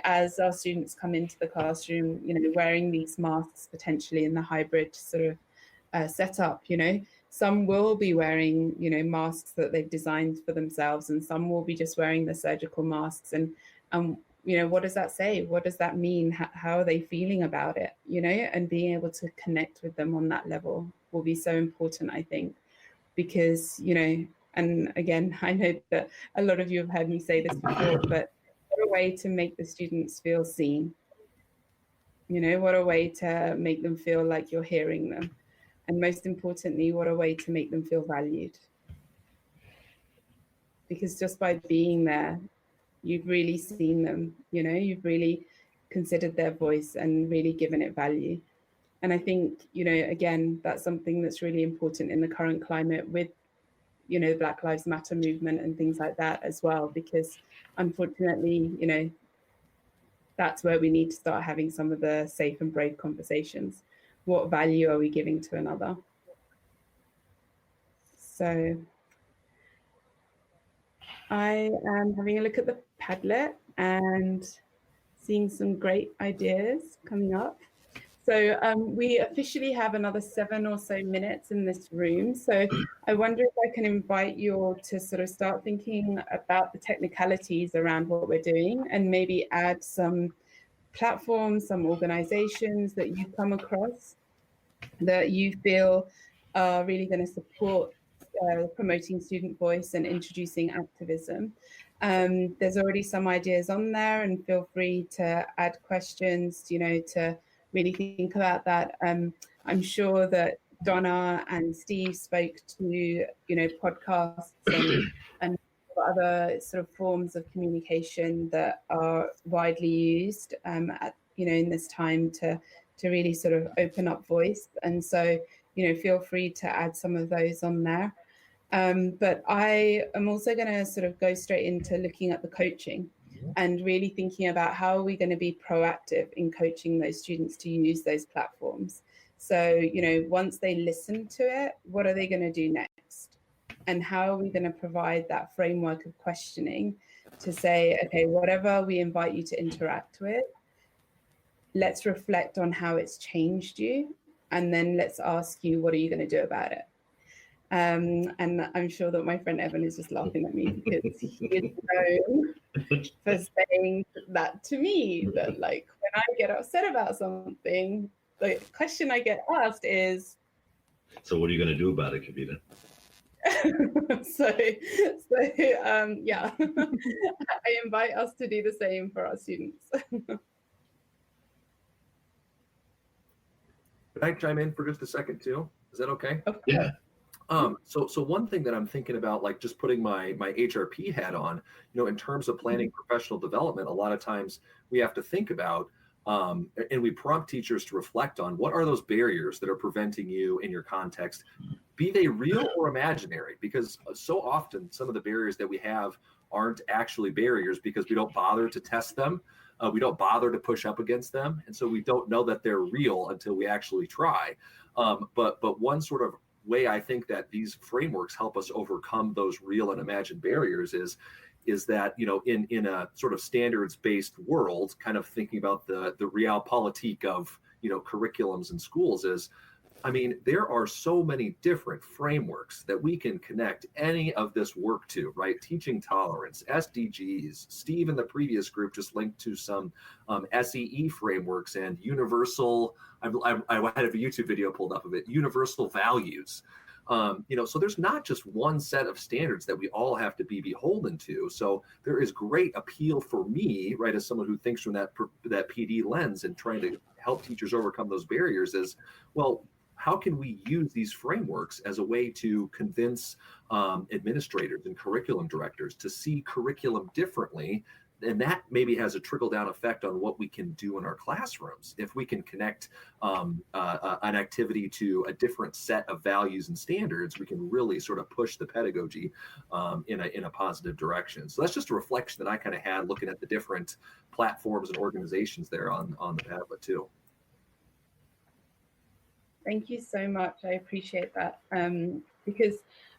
as our students come into the classroom, wearing these masks potentially in the hybrid sort of setup, some will be wearing, masks that they've designed for themselves, and some will be just wearing the surgical masks. And what does that say? What does that mean? How are they feeling about it? And being able to connect with them on that level will be so important, I think, because, and again, I know that a lot of you have heard me say this before, but what a way to make the students feel seen. What a way to make them feel like you're hearing them. And most importantly, what a way to make them feel valued. Because just by being there, you've really seen them, you've really considered their voice and really given it value. And I think, again, that's something that's really important in the current climate with, the Black Lives Matter movement and things like that as well, because unfortunately, that's where we need to start having some of the safe and brave conversations. What value are we giving to another? So I am having a look at the Padlet and seeing some great ideas coming up. So we officially have another 7 or so minutes in this room. So I wonder if I can invite you all to sort of start thinking about the technicalities around what we're doing, and maybe add some platforms, some organizations that you come across that you feel are really going to support promoting student voice and introducing activism. There's already some ideas on there, and feel free to add questions, to really think about that. I'm sure that Donna and Steve spoke to, podcasts and other sort of forms of communication that are widely used in this time to really sort of open up voice. And so, feel free to add some of those on there. But I am also going to sort of go straight into looking at the coaching and really thinking about how are we going to be proactive in coaching those students to use those platforms. So, once they listen to it, what are they going to do next? And how are we going to provide that framework of questioning to say, okay, whatever we invite you to interact with, let's reflect on how it's changed you. And then let's ask you, what are you going to do about it? And I'm sure that my friend Evan is just laughing at me because he is known for saying that to me, that like when I get upset about something, the question I get asked is, so what are you going to do about it, Kavita? Yeah, I invite us to do the same for our students. Can I chime in for just a second too? Is that okay? Yeah. So one thing that I'm thinking about, like just putting my HRP hat on, in terms of planning professional development, a lot of times we have to think about, and we prompt teachers to reflect on what are those barriers that are preventing you in your context, be they real or imaginary, because so often some of the barriers that we have aren't actually barriers because we don't bother to test them. We don't bother to push up against them. And so we don't know that they're real until we actually try. But one sort of way I think that these frameworks help us overcome those real and imagined barriers is that, in a sort of standards-based world, kind of thinking about the realpolitik of, curriculums in schools is, there are so many different frameworks that we can connect any of this work to, right? Teaching tolerance, SDGs. Steve in the previous group just linked to some SEE frameworks and universal, I had a YouTube video pulled up of it, universal values. So there's not just one set of standards that we all have to be beholden to. So there is great appeal for me, right, as someone who thinks from that PD lens and trying to help teachers overcome those barriers is, well, how can we use these frameworks as a way to convince administrators and curriculum directors to see curriculum differently? And that maybe has a trickle-down effect on what we can do in our classrooms. If we can connect an activity to a different set of values and standards, we can really sort of push the pedagogy in a positive direction. So that's just a reflection that I kind of had looking at the different platforms and organizations there on the Padlet too. Thank you so much. I appreciate that. Because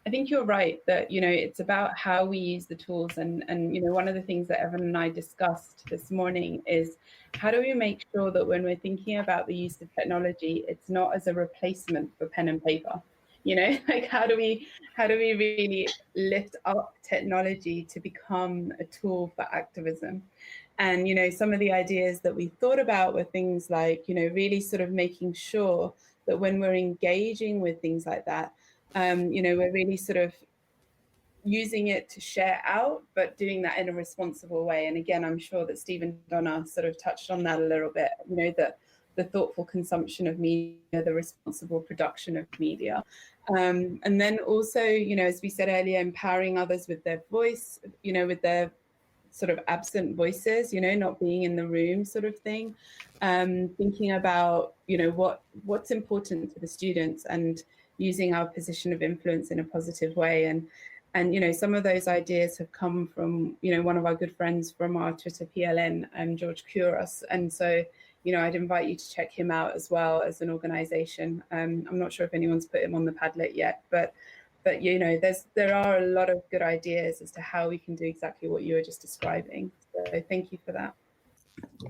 I think you're right that, it's about how we use the tools. And one of the things that Evan and I discussed this morning is how do we make sure that when we're thinking about the use of technology, it's not as a replacement for pen and paper. Like how do we really lift up technology to become a tool for activism? And, some of the ideas that we thought about were things like, really sort of making sure that when we're engaging with things like that, we're really sort of using it to share out, but doing that in a responsible way. And again, I'm sure that Steve and Donna sort of touched on that a little bit, that the thoughtful consumption of media, the responsible production of media. And then also, as we said earlier, empowering others with their voice, with their sort of absent voices, not being in the room sort of thing. Thinking about, what's important to the students and using our position of influence in a positive way. And some of those ideas have come from, one of our good friends from our Twitter PLN, George Kouros. And so, I'd invite you to check him out as well as an organization. I'm not sure if anyone's put him on the Padlet yet, but there are a lot of good ideas as to how we can do exactly what you were just describing. So thank you for that.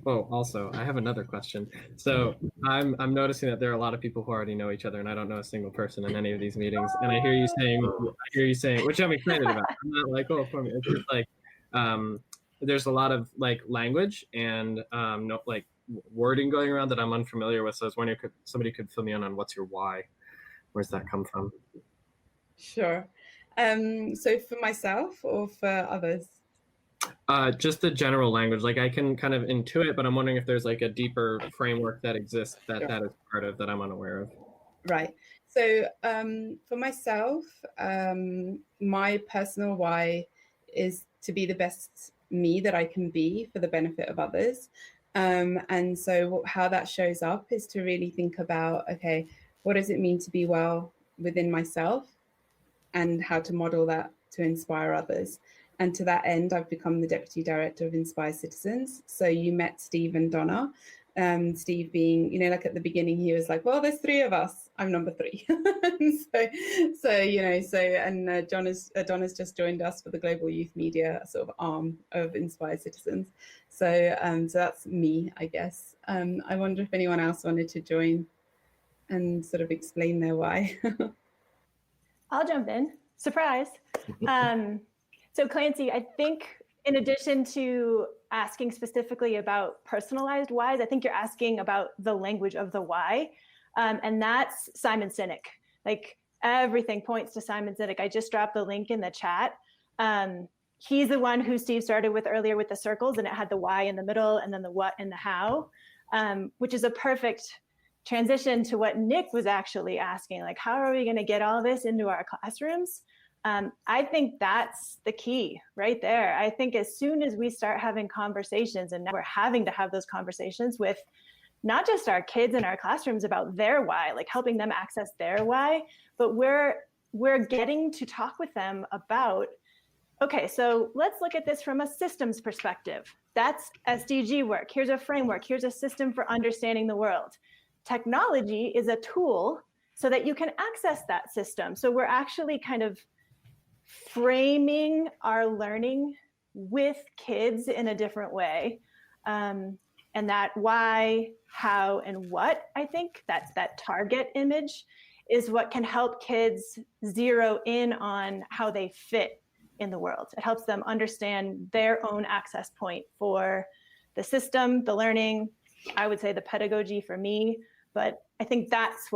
Oh, also, I have another question. So I'm noticing that there are a lot of people who already know each other, and I don't know a single person in any of these meetings. And I hear you saying, which I'm excited about. I'm not like, oh, for me. It's just like, there's a lot of like language and wording going around that I'm unfamiliar with. So I was wondering if somebody could fill me in on what's your why. Where's that come from? Sure. So for myself or for others? Just the general language. Like I can kind of intuit, but I'm wondering if there's like a deeper framework that exists that is part of that I'm unaware of. Right. So for myself, my personal why is to be the best me that I can be for the benefit of others. And so how that shows up is to really think about, okay, what does it mean to be well within myself and how to model that to inspire others. And to that end, I've become the Deputy Director of Inspire Citizens. So you met Steve and Donna. Steve being, you know, like at the beginning, he was like, well, there's 3 of us. I'm number 3. And Donna's just joined us for the Global Youth Media sort of arm of Inspire Citizens. So that's me, I guess. I wonder if anyone else wanted to join and sort of explain their why. I'll jump in. Surprise. So Clancy, I think in addition to asking specifically about personalized whys, I think you're asking about the language of the why. And that's Simon Sinek. Like everything points to Simon Sinek. I just dropped the link in the chat. He's the one who Steve started with earlier with the circles, and it had the why in the middle and then the what and the how, which is a perfect transition to what Nick was actually asking. Like, how are we going to get all this into our classrooms? I think that's the key right there. I think as soon as we start having conversations, and now we're having to have those conversations with not just our kids in our classrooms about their why, like helping them access their why, but we're getting to talk with them about, okay, so let's look at this from a systems perspective. That's SDG work. Here's a framework. Here's a system for understanding the world. Technology is a tool so that you can access that system. So we're actually kind of framing our learning with kids in a different way. And that why, how, and what, I think that's that target image is what can help kids zero in on how they fit in the world. It helps them understand their own access point for the system, the learning, I would say the pedagogy for me, but I think that's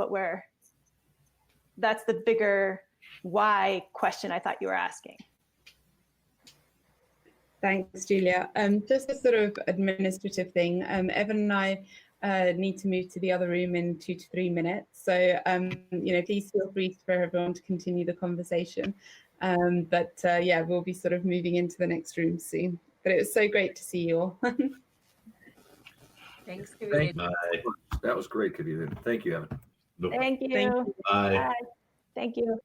that's the bigger why question I thought you were asking. Thanks, Julia. Just a sort of administrative thing. Evan and I need to move to the other room in 2 to 3 minutes. So, please feel free for everyone to continue the conversation. Yeah, we'll be sort of moving into the next room soon. But it was so great to see you all. Thanks, Kavita. Bye. That was great, Kavita. Thank you, Evan. Thank you. Thank you. Bye. Bye. Thank you.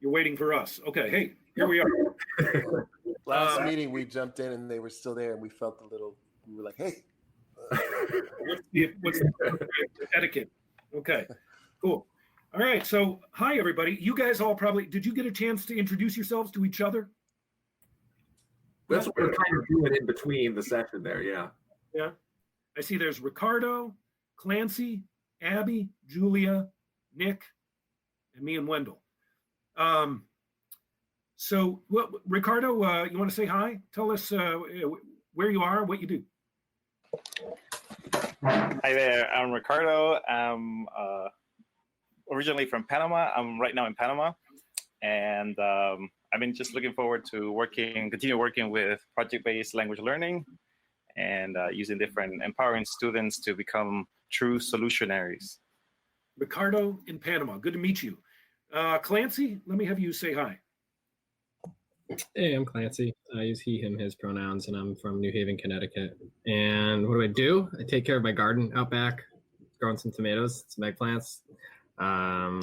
You're waiting for us. Okay, hey, here we are. Last meeting, we jumped in and they were still there, and we were like, hey. What's the etiquette? Okay, cool. All right, so hi, everybody. You guys all did you get a chance to introduce yourselves to each other? That's what we're kind of doing in between the session there, yeah. Yeah. I see there's Ricardo, Clancy, Abby, Julia, Nick, and me and Wendell. Ricardo, you want to say hi? Tell us where you are, what you do. Hi there, I'm Ricardo. I'm originally from Panama. I'm right now in Panama. And I've been just looking forward to continue working with project-based language learning and using different empowering students to become true solutionaries. Ricardo in Panama, good to meet you. Clancy, let me have you say hi. Hey, I'm Clancy. I use he, him, his pronouns, and I'm from New Haven, Connecticut. And what do? I take care of my garden out back, growing some tomatoes, some eggplants. I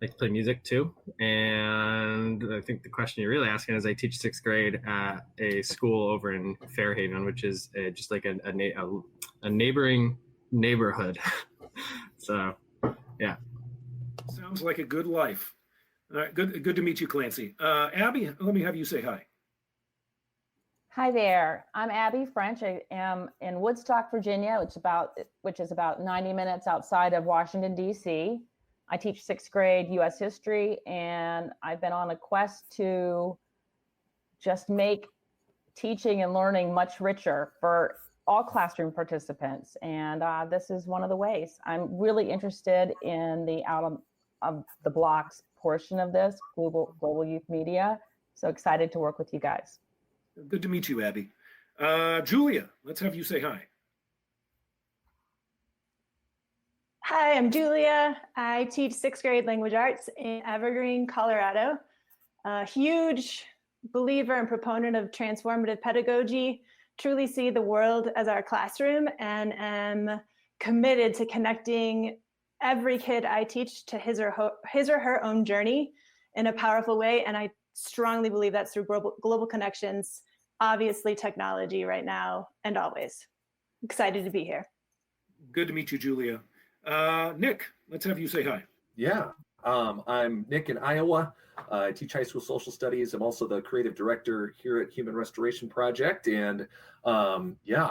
like to play music too. And I think the question you're really asking is I teach 6th grade at a school over in Fairhaven, which is just like a neighboring neighborhood. So, yeah. Sounds like a good life. All right, good to meet you, Clancy. Abby, let me have you say hi. Hi there. I'm Abby French. I am in Woodstock, Virginia, which is about 90 minutes outside of Washington, D.C. I teach 6th grade U.S. history, and I've been on a quest to just make teaching and learning much richer for all classroom participants. And this is one of the ways. I'm really interested in the out of the blocks portion of this, global youth media. So excited to work with you guys. Good to meet you, Abby. Julia, let's have you say hi. Hi, I'm Julia. I teach 6th grade language arts in Evergreen, Colorado. A huge believer and proponent of transformative pedagogy. truly see the world as our classroom and am committed to connecting every kid I teach to his or her own journey in a powerful way. And I strongly believe that's through global connections, obviously technology right now and always. Excited to be here. Good to meet you, Julia. Nick, let's have you say hi. Yeah, I'm Nick in Iowa. I teach high school social studies. I'm also the creative director here at Human Restoration Project. And yeah,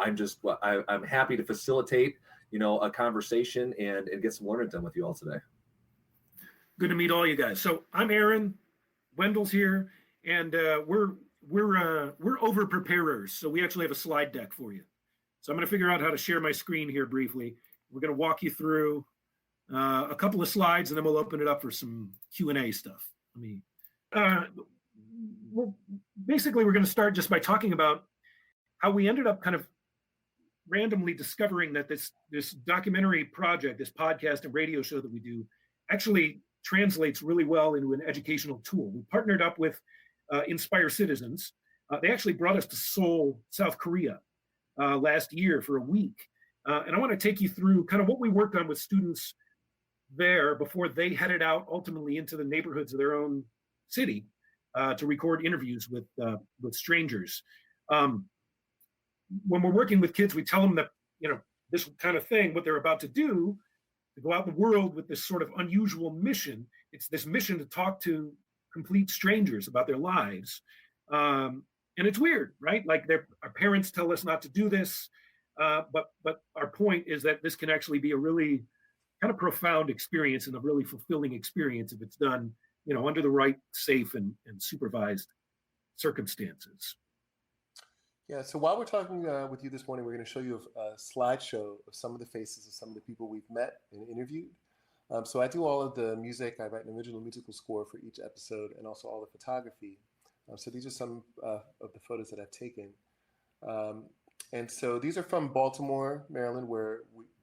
I'm happy to facilitate, a conversation and get some learning done with you all today. Good to meet all you guys. So I'm Aaron, Wendell's here, and we're over preparers. So we actually have a slide deck for you. So I'm going to figure out how to share my screen here briefly. We're going to walk you through a couple of slides, and then we'll open it up for some Q&A stuff. Basically, we're going to start just by talking about how we ended up kind of randomly discovering that this documentary project, this podcast and radio show that we do, actually translates really well into an educational tool. We partnered up with Inspire Citizens. They actually brought us to Seoul, South Korea last year for a week. And I want to take you through kind of what we worked on with students there before they headed out ultimately into the neighborhoods of their own city to record interviews with strangers. When we're working with kids, we tell them that, this kind of thing, what they're about to do, to go out in the world with this sort of unusual mission. It's this mission to talk to complete strangers about their lives. And it's weird, right? Like our parents tell us not to do this, but our point is that this can actually be a really kind of profound experience and a really fulfilling experience if it's done, under the right, safe and supervised circumstances. Yeah, so while we're talking with you this morning, we're going to show you a slideshow of some of the faces of some of the people we've met and interviewed. So I do all of the music. I write an original musical score for each episode and also all the photography. So these are some of the photos that I've taken. And so these are from Baltimore, Maryland, where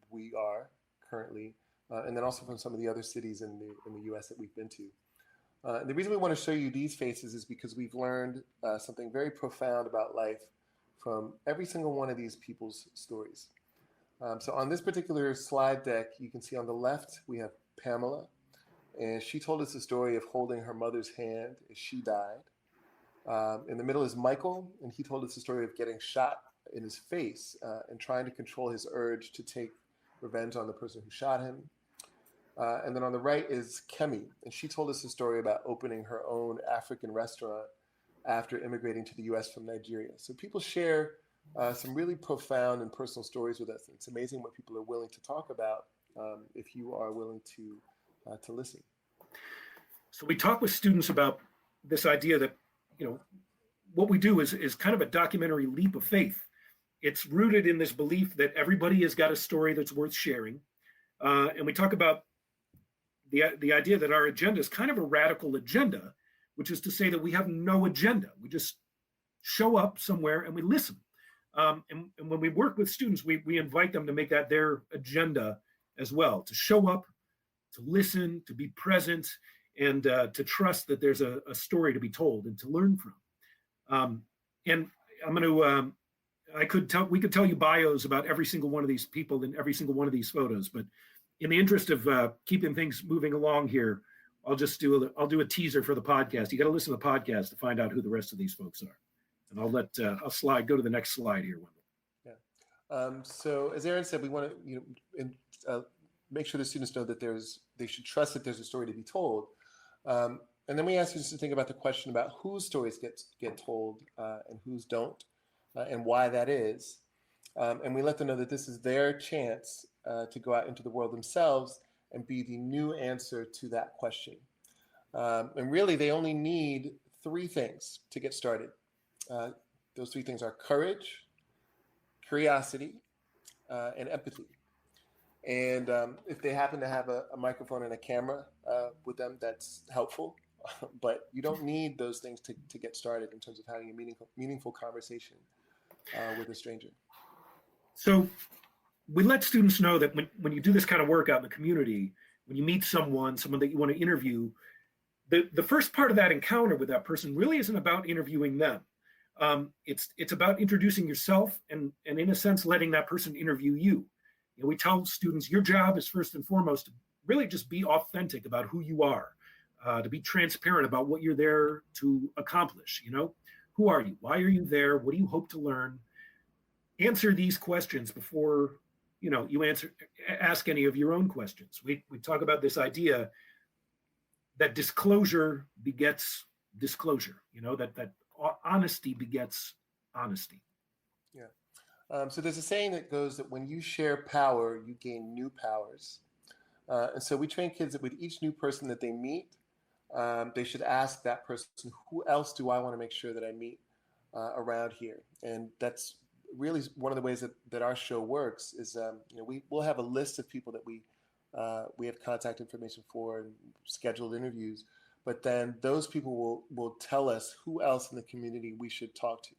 we are currently, and then also from some of the other cities in the U.S. that we've been to. And the reason we want to show you these faces is because we've learned something very profound about life from every single one of these people's stories. So on this particular slide deck, you can see on the left, we have Pamela, and she told us the story of holding her mother's hand as she died. In the middle is Michael, and he told us the story of getting shot in his face and trying to control his urge to take revenge on the person who shot him. And then on the right is Kemi, and she told us the story about opening her own African restaurant after immigrating to the US from Nigeria. So people share some really profound and personal stories with us. And it's amazing what people are willing to talk about if you are willing to listen. So we talk with students about this idea that, what we do is kind of a documentary leap of faith. It's rooted in this belief that everybody has got a story that's worth sharing. And we talk about the idea that our agenda is kind of a radical agenda, which is to say that we have no agenda. We just show up somewhere and we listen. And when we work with students, we invite them to make that their agenda as well, to show up, to listen, to be present, and to trust that there's a story to be told and to learn from. And I'm going to, we could tell you bios about every single one of these people in every single one of these photos, but in the interest of keeping things moving along here, I'll do a teaser for the podcast. You got to listen to the podcast to find out who the rest of these folks are. And I'll go to the next slide here, Wendell. Yeah. So as Aaron said, we want to make sure the students know that they should trust that there's a story to be told. And then we ask you to think about the question about whose stories get told and whose don't, and why that is. And we let them know that this is their chance to go out into the world themselves and be the new answer to that question. And really, they only need 3 things to get started. Those 3 things are courage, curiosity, and empathy. And if they happen to have a microphone and a camera with them, that's helpful. But you don't need those things to get started in terms of having a meaningful conversation with a stranger. So we let students know that when you do this kind of work out in the community, when you meet someone that you want to interview, the first part of that encounter with that person really isn't about interviewing them. It's about introducing yourself and in a sense, letting that person interview you. You know, we tell students your job is first and foremost to really just be authentic about who you are, to be transparent about what you're there to accomplish. You know, who are you? Why are you there? What do you hope to learn? Answer these questions before you ask any of your own questions. We talk about this idea that disclosure begets disclosure. You know, that honesty begets honesty. Yeah. So there's a saying that goes that when you share power, you gain new powers. And so we train kids that with each new person that they meet, they should ask that person, who else do I want to make sure that I meet around here? And that's really one of the ways that our show works is, we'll have a list of people that we have contact information for and scheduled interviews, but then those people will tell us who else in the community we should talk to.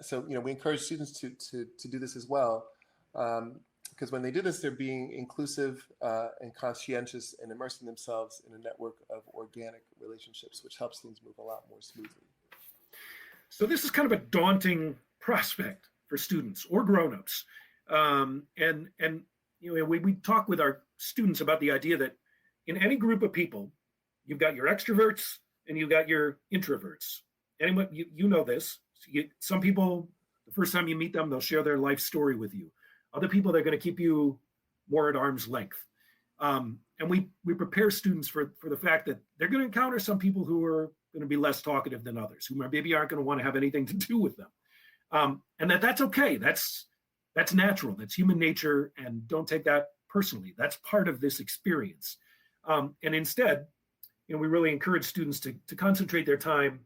So we encourage students to do this as well, because when they do this, they're being inclusive and conscientious and immersing themselves in a network of organic relationships, which helps things move a lot more smoothly. So this is kind of a daunting prospect for students or grown-ups. We talk with our students about the idea that in any group of people, you've got your extroverts and you've got your introverts. Anyone, you know this. Some people, the first time you meet them, they'll share their life story with you. Other people, they're going to keep you more at arm's length. And we prepare students for the fact that they're going to encounter some people who are going to be less talkative than others, who maybe aren't going to want to have anything to do with them. And that's okay. That's natural. That's human nature. And don't take that personally. That's part of this experience. And instead, we really encourage students to concentrate their time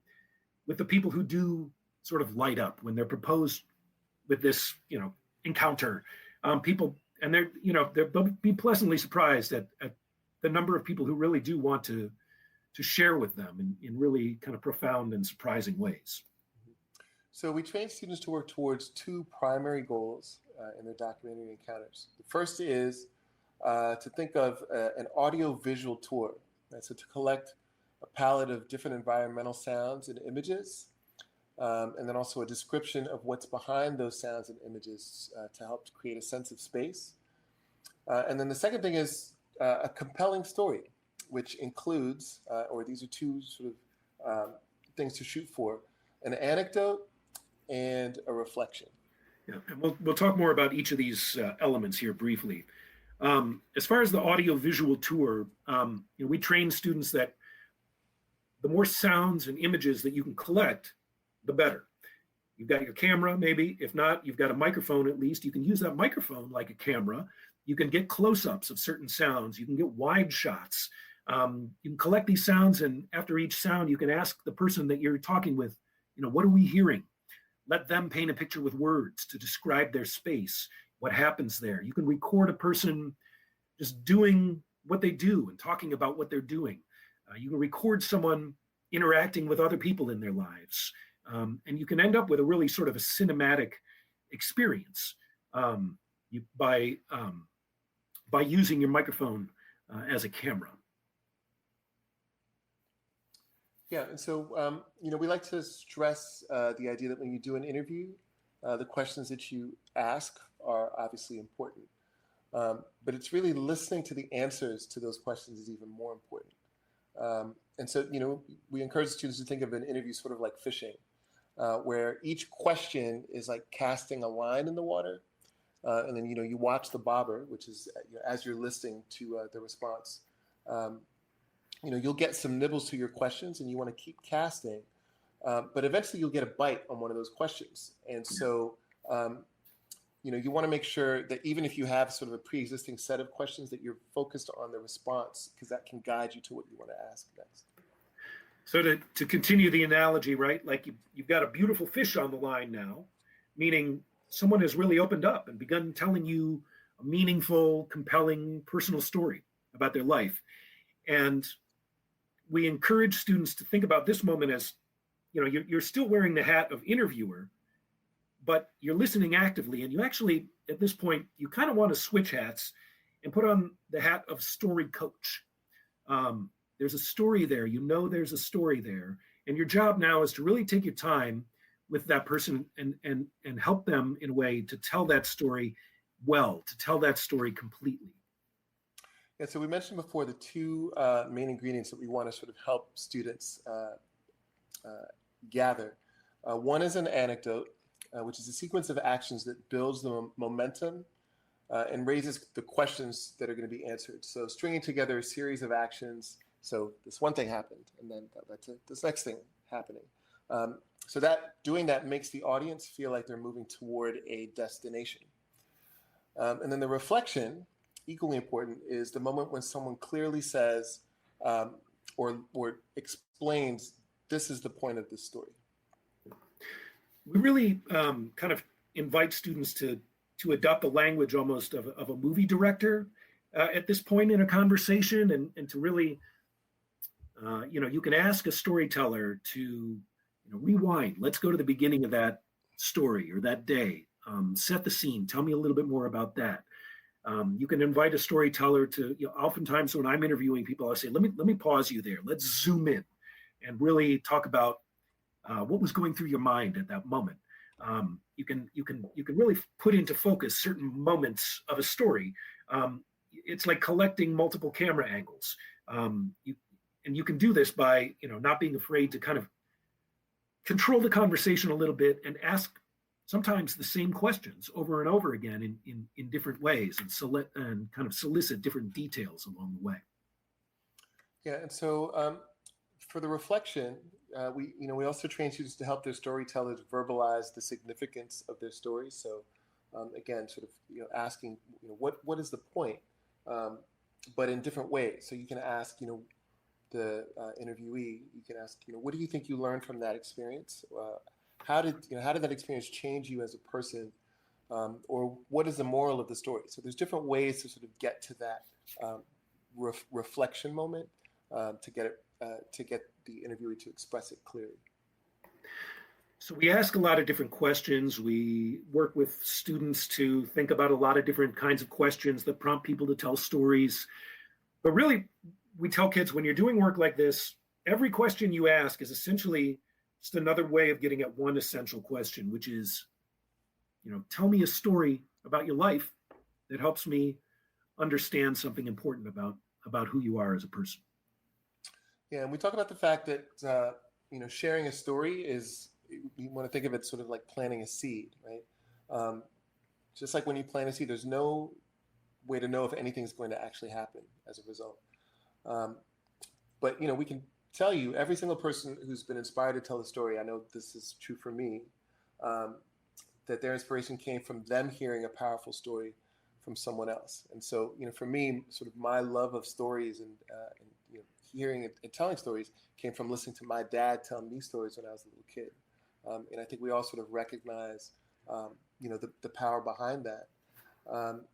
with the people who do sort of light up when they're proposed with this, encounter. People, and they'll be pleasantly surprised at the number of people who really do want to share with them in really kind of profound and surprising ways. So we train students to work towards two primary goals in their documentary encounters. The first is to think of an audio-visual tour. Right? So to collect a palette of different environmental sounds and images, and then also a description of what's behind those sounds and images to help to create a sense of space. And then the second thing is a compelling story, which includes, or these are two sort of things to shoot for, an anecdote and a reflection. Yeah, and we'll talk more about each of these elements here briefly. As far as the audio-visual tour, we train students that the more sounds and images that you can collect, the better. You've got your camera, maybe. If not, you've got a microphone at least. You can use that microphone like a camera. You can get close-ups of certain sounds. You can get wide shots. You can collect these sounds, and after each sound, you can ask the person that you're talking with, what are we hearing? Let them paint a picture with words to describe their space, what happens there. You can record a person just doing what they do and talking about what they're doing. You can record someone interacting with other people in their lives. And you can end up with a really sort of a cinematic experience by using your microphone as a camera. Yeah, and so we like to stress the idea that when you do an interview, the questions that you ask are obviously important, but it's really listening to the answers to those questions is even more important. And so we encourage students to think of an interview sort of like fishing, where each question is like casting a line in the water, and then you watch the bobber, which is as you're listening to the response. You'll get some nibbles to your questions, and you want to keep casting, but eventually you'll get a bite on one of those questions. And so, you want to make sure that even if you have sort of a pre-existing set of questions, that you're focused on the response, because that can guide you to what you want to ask next. So to continue the analogy, right? Like you've got a beautiful fish on the line now, meaning someone has really opened up and begun telling you a meaningful, compelling, personal story about their life. And we encourage students to think about this moment as, you're still wearing the hat of interviewer, but you're listening actively. And you actually, at this point, you kind of want to switch hats and put on the hat of story coach. There's a story there. There's a story there. And your job now is to really take your time with that person and help them in a way to tell that story well, to tell that story completely. Yeah, so we mentioned before the two main ingredients that we want to sort of help students gather. One is an anecdote, which is a sequence of actions that builds the momentum and raises the questions that are going to be answered. So stringing together a series of actions. So this one thing happened, and then that led to this next thing happening. So that doing that makes the audience feel like they're moving toward a destination. And then the reflection, equally important, is the moment when someone clearly says or explains, this is the point of this story. We really kind of invite students to adopt the language almost of a movie director at this point in a conversation, and to really, you can ask a storyteller to rewind. Let's go to the beginning of that story or that day. Set the scene. Tell me a little bit more about that. You can invite a storyteller to, oftentimes when I'm interviewing people, I say, let me pause you there. Let's zoom in and really talk about what was going through your mind at that moment. You can really put into focus certain moments of a story. It's like collecting multiple camera angles. You can do this by not being afraid to kind of control the conversation a little bit and ask sometimes the same questions over and over again in different ways, and kind of solicit different details along the way. Yeah, and so for the reflection, we also train students to help their storytellers verbalize the significance of their stories. So again, sort of asking what is the point, but in different ways. So you can ask the interviewee, you can ask what do you think you learned from that experience? How did that experience change you as a person, or what is the moral of the story? So there's different ways to sort of get to that reflection moment to get the interviewee to express it clearly. So we ask a lot of different questions. We work with students to think about a lot of different kinds of questions that prompt people to tell stories. But really, we tell kids, when you're doing work like this, every question you ask is essentially just another way of getting at one essential question, which is, tell me a story about your life that helps me understand something important about who you are as a person. Yeah, and we talk about the fact that sharing a story is, you want to think of it sort of like planting a seed, right? Just like when you plant a seed, there's no way to know if anything's going to actually happen as a result. But we can tell you, every single person who's been inspired to tell a story, I know this is true for me, that their inspiration came from them hearing a powerful story from someone else. And so, for me, sort of my love of stories and hearing and telling stories came from listening to my dad tell me stories when I was a little kid. And I think we all sort of recognize, the power behind that.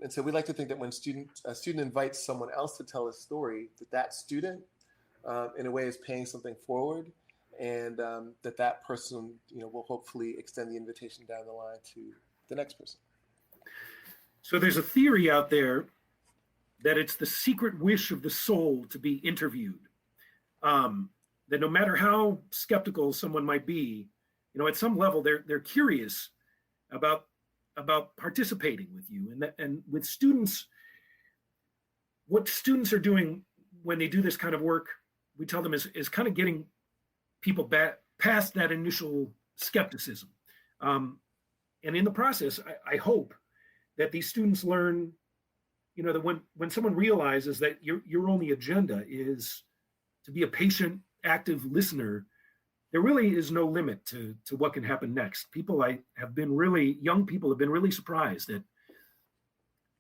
And so we like to think that when a student invites someone else to tell a story, that student, in a way, is paying something forward, and that person, will hopefully extend the invitation down the line to the next person. So there's a theory out there that it's the secret wish of the soul to be interviewed. That no matter how skeptical someone might be, at some level they're curious about participating with you, and with students. What students are doing when they do this kind of work, we tell them is kind of getting people back past that initial skepticism, and in the process, I hope that these students learn, that when someone realizes that your only agenda is to be a patient, active listener, there really is no limit to what can happen next. Young people have been really surprised at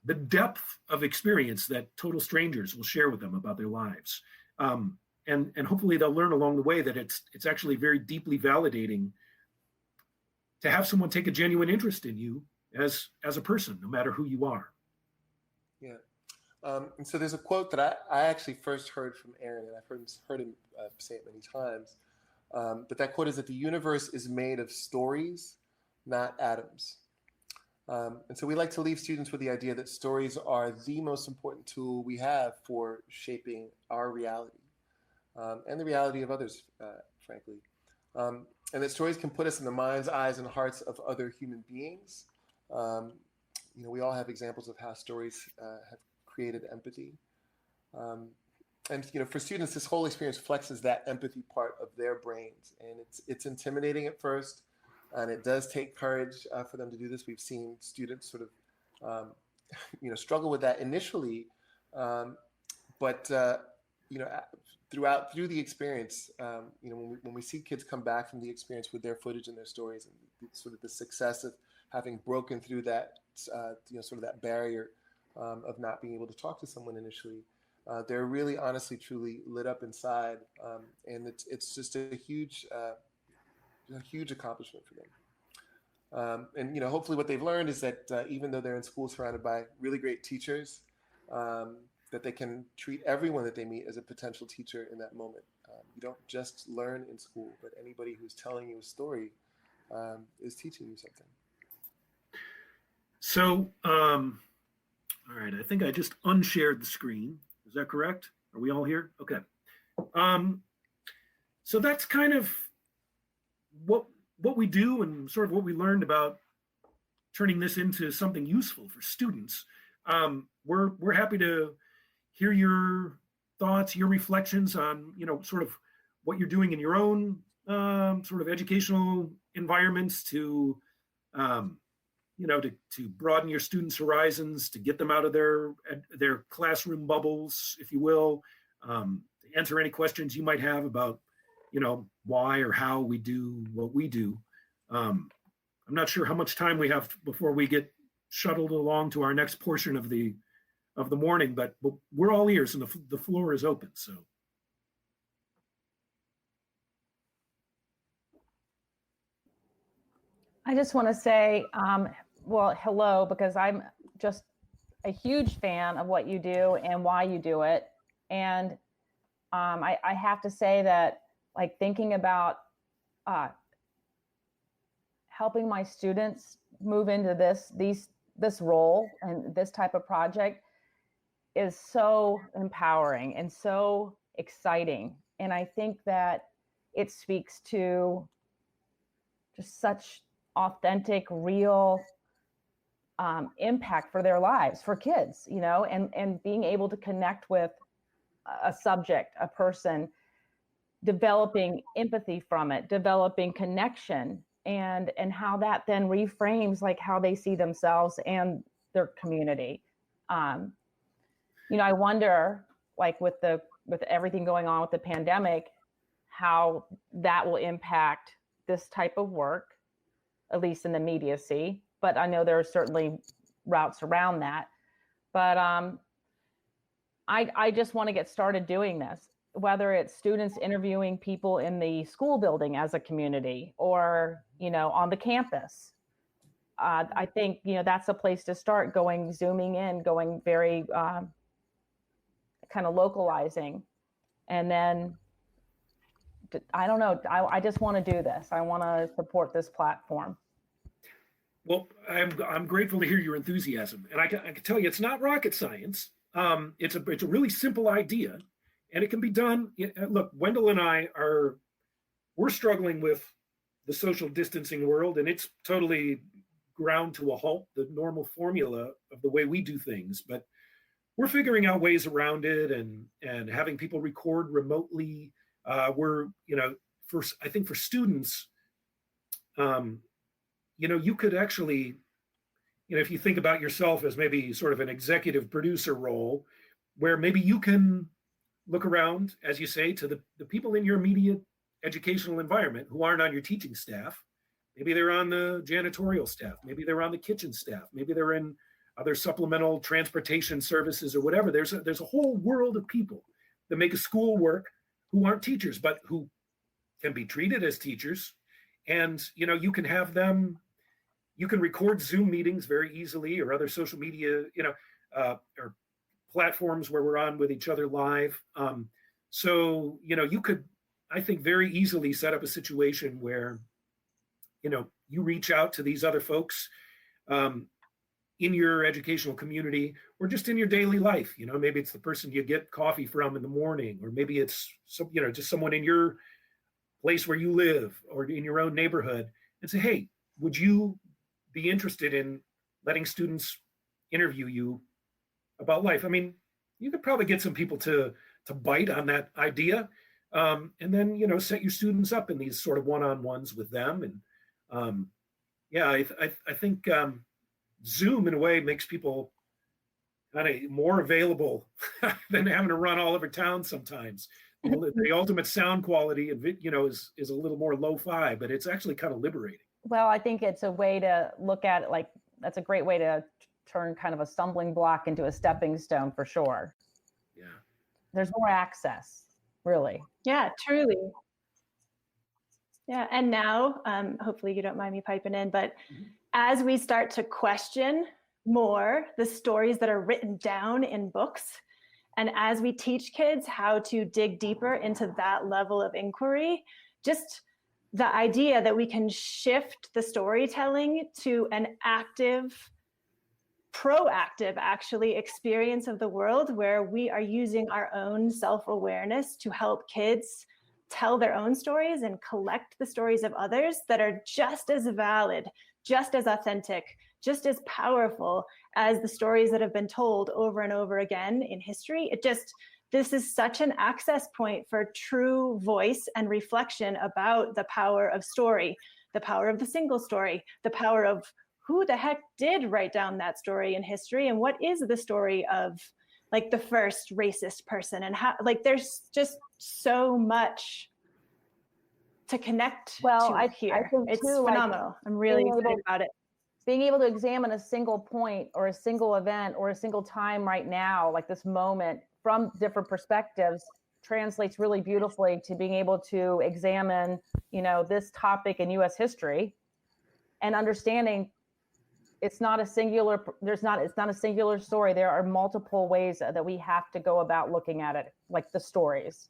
the depth of experience that total strangers will share with them about their lives. And hopefully they'll learn along the way that it's actually very deeply validating to have someone take a genuine interest in you as a person, no matter who you are. Yeah. And so there's a quote that I actually first heard from Aaron, and I've heard him say it many times. But that quote is that the universe is made of stories, not atoms. And so we like to leave students with the idea that stories are the most important tool we have for shaping our reality, and the reality of others, frankly. and that stories can put us in the minds, eyes, and hearts of other human beings. We all have examples of how stories have created empathy. And for students, this whole experience flexes that empathy part of their brains, and it's intimidating at first, and it does take courage for them to do this. We've seen students sort of struggle with that initially, but through the experience, when we see kids come back from the experience with their footage and their stories, and sort of the success of having broken through that sort of that barrier of not being able to talk to someone initially. They're really, honestly, truly lit up inside, and it's just a huge accomplishment for them. And hopefully, what they've learned is that even though they're in school surrounded by really great teachers, that they can treat everyone that they meet as a potential teacher in that moment. You don't just learn in school, but anybody who's telling you a story is teaching you something. So, all right, I think I just unshared the screen. Is that correct? Are we all here? Okay. So that's kind of what we do and sort of what we learned about turning this into something useful for students. We're happy to hear your thoughts, your reflections on sort of what you're doing in your own sort of educational environments to to broaden your students' horizons, to get them out of their classroom bubbles, if you will, to answer any questions you might have about, why or how we do what we do. I'm not sure how much time we have before we get shuttled along to our next portion of the morning, but we're all ears and the floor is open. So. I just want to say, well, hello, because I'm just a huge fan of what you do and why you do it. And I have to say that, like, thinking about helping my students move into this role and this type of project is so empowering and so exciting. And I think that it speaks to just such authentic, real impact for their lives, for kids, and being able to connect with a subject, a person, developing empathy from it, developing connection, and how that then reframes like how they see themselves and their community. I wonder, like with everything going on with the pandemic, how that will impact this type of work, at least in the immediacy. But I know there are certainly routes around that. But I just want to get started doing this, whether it's students interviewing people in the school building as a community or, on the campus. I think, that's a place to start, zooming in, going very kind of localizing. And then, I don't know, I just want to do this. I want to support this platform. Well, I'm grateful to hear your enthusiasm, and I can tell you it's not rocket science. It's a really simple idea, and it can be done. Look, Wendell and we're struggling with the social distancing world, and it's totally ground to a halt, the normal formula of the way we do things. But we're figuring out ways around it, and having people record remotely. We're I think for students. You could actually, if you think about yourself as maybe sort of an executive producer role, where maybe you can look around, as you say, to the people in your immediate educational environment who aren't on your teaching staff. Maybe they're on the janitorial staff. Maybe they're on the kitchen staff. Maybe they're in other supplemental transportation services or whatever. There's a whole world of people that make a school work who aren't teachers, but who can be treated as teachers. And, you can have them. You can record Zoom meetings very easily, or other social media, or platforms where we're on with each other live. So, you could, I think, very easily set up a situation where, you reach out to these other folks in your educational community, or just in your daily life. Maybe it's the person you get coffee from in the morning, or maybe it's just someone in your place where you live or in your own neighborhood and say, hey, would you be interested in letting students interview you about life? I mean, you could probably get some people to bite on that idea, and then set your students up in these sort of one-on-ones with them. And yeah, I think Zoom in a way makes people kind of more available than having to run all over town sometimes. The ultimate sound quality of it, is a little more lo-fi, but it's actually kind of liberating. Well, I think it's a way to look at it, like that's a great way to turn kind of a stumbling block into a stepping stone for sure. Yeah. There's more access, really. Yeah, truly. Yeah, and now, hopefully you don't mind me piping in, but as we start to question more the stories that are written down in books, and as we teach kids how to dig deeper into that level of inquiry, just the idea that we can shift the storytelling to an active, proactive, actually, experience of the world where we are using our own self-awareness to help kids tell their own stories and collect the stories of others that are just as valid, just as authentic, just as powerful as the stories that have been told over and over again in history. This is such an access point for true voice and reflection about the power of story, the power of the single story, the power of who the heck did write down that story in history, and what is the story of like the first racist person, and how, like, there's just so much to connect to here. I think it's too, phenomenal. Like, I'm really excited about it. Being able to examine a single point or a single event or a single time right now, like this moment, from different perspectives translates really beautifully to being able to examine, this topic in U.S. history and understanding it's not a singular story. There are multiple ways that we have to go about looking at it, like the stories.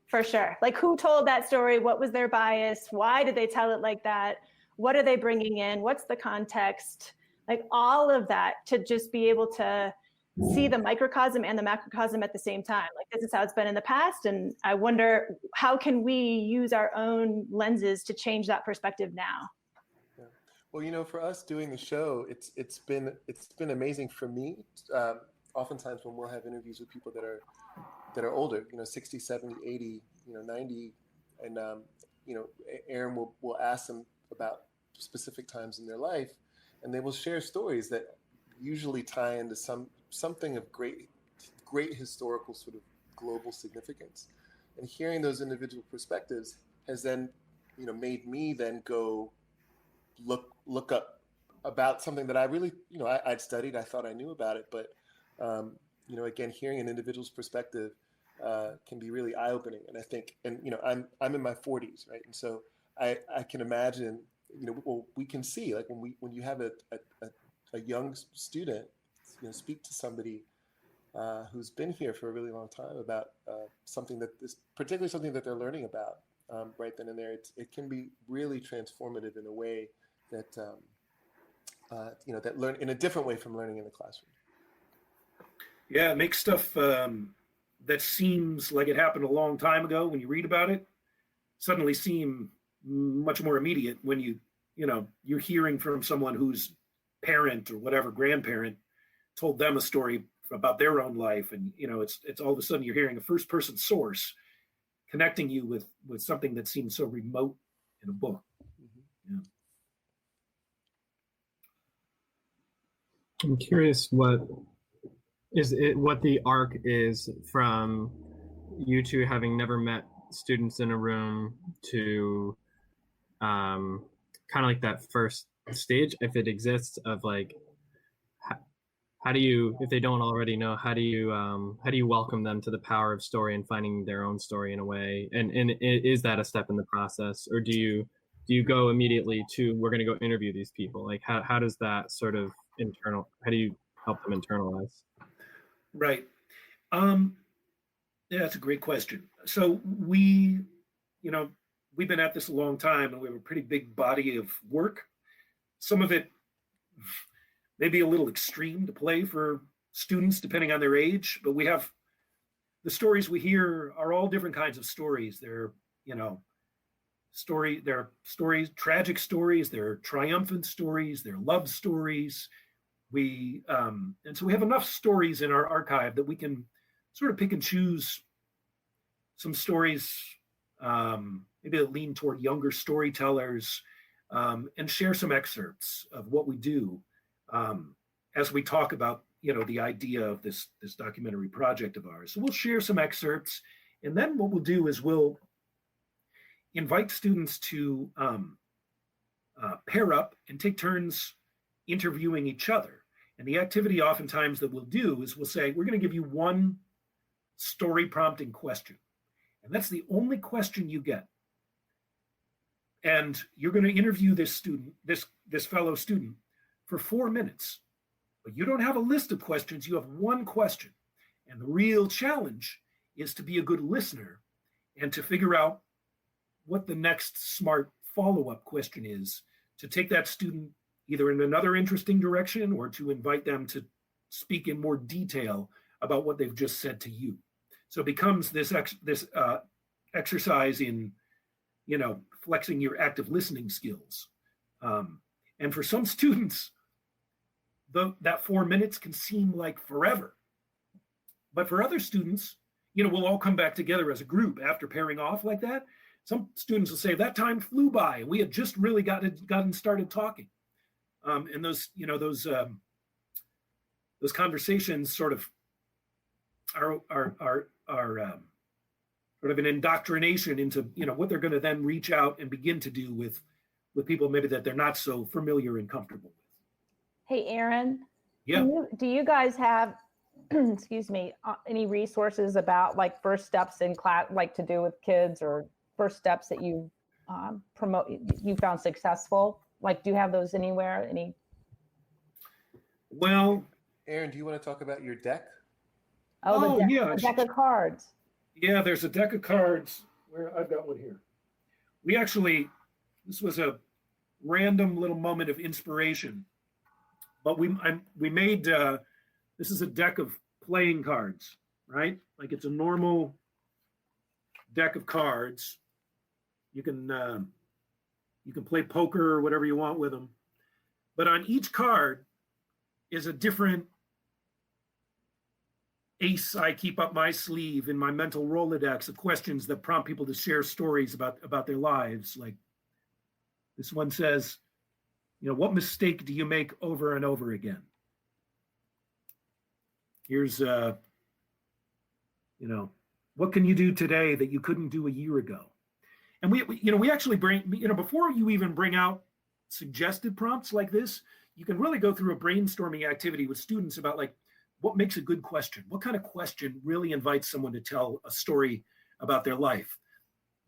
For sure. Like, who told that story? What was their bias? Why did they tell it like that? What are they bringing in? What's the context? Like, all of that, to just be able to see the microcosm and the macrocosm at the same time. Like, this is how it's been in the past. And I wonder, how can we use our own lenses to change that perspective now? Yeah. Well, for us doing the show, it's been amazing for me. Oftentimes when we'll have interviews with people that are older, 60, 70, 80, 90, and Aaron will ask them about specific times in their life, and they will share stories that usually tie into something of great historical sort of global significance. And hearing those individual perspectives has then, made me then go look up about something that I really, I'd studied, I thought I knew about it, but again, hearing an individual's perspective can be really eye-opening. And I think, I'm in my 40s, right? And so I can imagine, we can see, like, when you have a young student, speak to somebody who's been here for a really long time about something that is particularly something that they're learning about right then and there, it can be really transformative in a way that that learn in a different way from learning in the classroom. Yeah, it makes stuff that seems like it happened a long time ago when you read about it suddenly seem much more immediate when you're hearing from someone whose parent or whatever grandparent told them a story about their own life, and it's all of a sudden you're hearing a first person source connecting you with something that seems so remote in a book. Yeah. I'm curious what the arc is from you two having never met students in a room to kind of like that first stage, if it exists, of like, how do you, if they don't already know, how do you welcome them to the power of story and finding their own story in a way? And is that a step in the process, or do you go immediately to, we're going to go interview these people? Like, how does that sort of how do you help them internalize? Right. Yeah, that's a great question. So we've been at this a long time, and we have a pretty big body of work. Some of it may be a little extreme to play for students depending on their age, but we have the stories we hear are all different kinds of stories. They're, they're stories, tragic stories, they're triumphant stories, they're love stories. And so we have enough stories in our archive that we can sort of pick and choose some stories, maybe that lean toward younger storytellers, and share some excerpts of what we do as we talk about, the idea of this documentary project of ours. So we'll share some excerpts, and then what we'll do is we'll invite students to pair up and take turns interviewing each other. And the activity oftentimes that we'll do is we'll say, we're going to give you one story prompting question. And that's the only question you get. And you're going to interview this student, this fellow student, for 4 minutes. But you don't have a list of questions, you have one question. And the real challenge is to be a good listener and to figure out what the next smart follow-up question is, to take that student either in another interesting direction or to invite them to speak in more detail about what they've just said to you. So it becomes this exercise in, flexing your active listening skills. And for some students, that 4 minutes can seem like forever. But for other students, we'll all come back together as a group after pairing off like that. Some students will say that time flew by and we had just really gotten started talking. And those conversations sort of are sort of an indoctrination into what they're going to then reach out and begin to do with people maybe that they're not so familiar and comfortable with. Hey, Aaron. Yeah. Do you guys have, excuse me, any resources about like first steps in class, like to do with kids, or first steps that you you found successful? Like, do you have those anywhere? Any? Well, Aaron, do you want to talk about your deck? Oh, the deck of cards. Yeah, there's a deck of cards where I've got one here. This was a random little moment of inspiration, but we made, this is a deck of playing cards, right? Like it's a normal deck of cards. You can play poker or whatever you want with them. But on each card is a different ace I keep up my sleeve in my mental Rolodex of questions that prompt people to share stories about their lives. Like this one says, what mistake do you make over and over again? Here's, what can you do today that you couldn't do a year ago? And we actually bring, before you even bring out suggested prompts like this, you can really go through a brainstorming activity with students about like, what makes a good question? What kind of question really invites someone to tell a story about their life?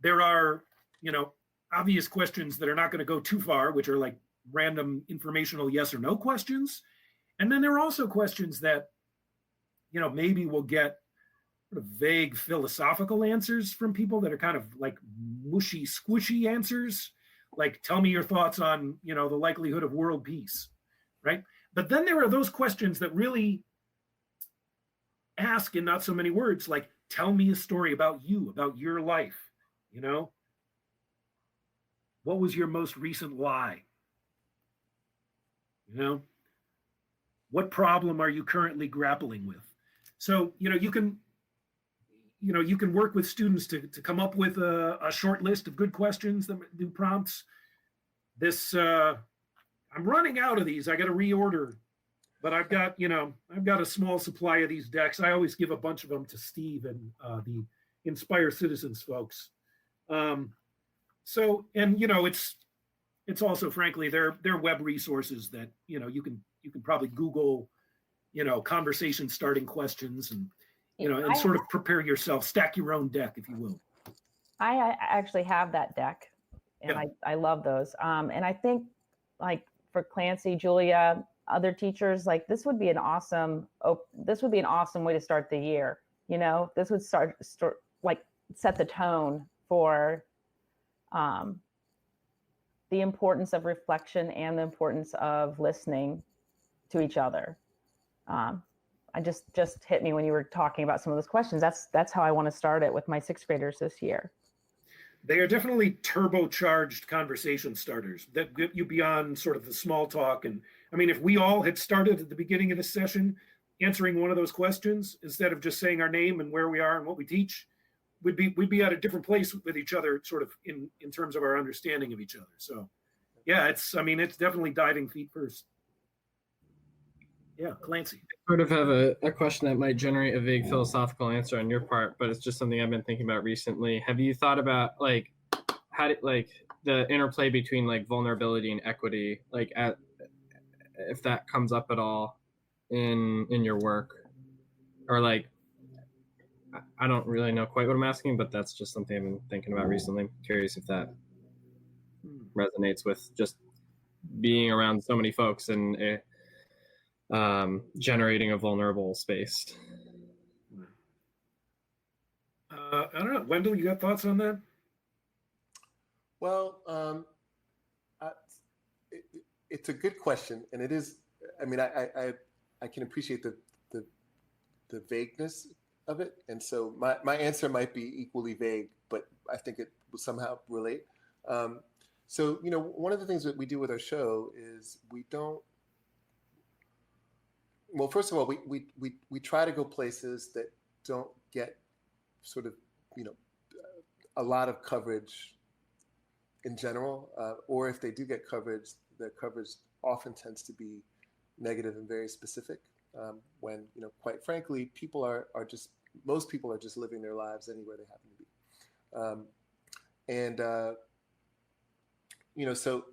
There are, obvious questions that are not going to go too far, which are like random informational yes or no questions. And then there are also questions that, maybe we'll get sort of vague philosophical answers from people that are kind of like mushy, squishy answers. Like, tell me your thoughts on, the likelihood of world peace, right? But then there are those questions that really ask in not so many words, like, tell me a story about you, about your life, what was your most recent lie? What problem are you currently grappling with? So, you can work with students to come up with a short list of good questions that do prompts. I'm running out of these. I got to reorder, but I've got a small supply of these decks. I always give a bunch of them to Steve and the Inspire Citizens folks. It's also, frankly, they're web resources that, you can probably Google, conversation starting questions and, and sort of prepare yourself, stack your own deck, if you will. I actually have that deck, and Yeah. I love those. And I think, like, for Clancy, Julia, other teachers, like this would be an awesome way to start the year. This would start like set the tone for the importance of reflection and the importance of listening to each other. I I just hit me when you were talking about some of those questions. That's how I want to start it with my sixth graders this year. They are definitely turbocharged conversation starters that get you beyond sort of the small talk. And I mean, if we all had started at the beginning of the session answering one of those questions instead of just saying our name and where we are and what we teach, we'd be at a different place with each other, sort of in terms of our understanding of each other. So yeah, it's definitely diving feet first. Yeah, Clancy. I sort of have a question that might generate a vague philosophical answer on your part, but it's just something I've been thinking about recently. Have you thought about like the interplay between like vulnerability and equity, like if that comes up at all in your work, or like I don't really know quite what I'm asking, but that's just something I've been thinking about recently. I'm curious if that resonates with just being around so many folks and generating a vulnerable space. I don't know. Wendell, you got thoughts on that? Well, it's a good question, and it is. I mean, I can appreciate the vagueness of it, and so my answer might be equally vague, but I think it will somehow relate. So one of the things that we do with our show is we don't. Well, first of all, we try to go places that don't get sort of a lot of coverage in general, or if they do get coverage, the coverage often tends to be negative and very specific. When quite frankly, most people are just living their lives anywhere they happen to be, so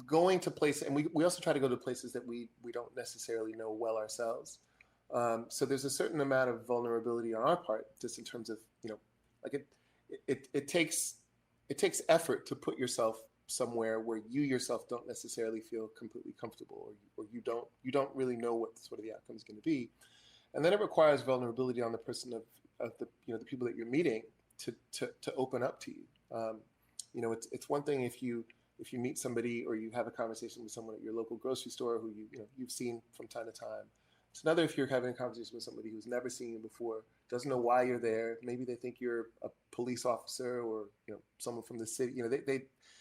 going to places, and we also try to go to places that we don't necessarily know well ourselves. So there's a certain amount of vulnerability on our part, just in terms of like it takes effort to put yourself somewhere where you yourself don't necessarily feel completely comfortable, or you don't really know what sort of the outcome is going to be, and then it requires vulnerability on the person of the people that you're meeting to open up to you. It's one thing if you meet somebody or you have a conversation with someone at your local grocery store who you've seen from time to time. It's another if you're having a conversation with somebody who's never seen you before, doesn't know why you're there. Maybe they think you're a police officer or someone from the city.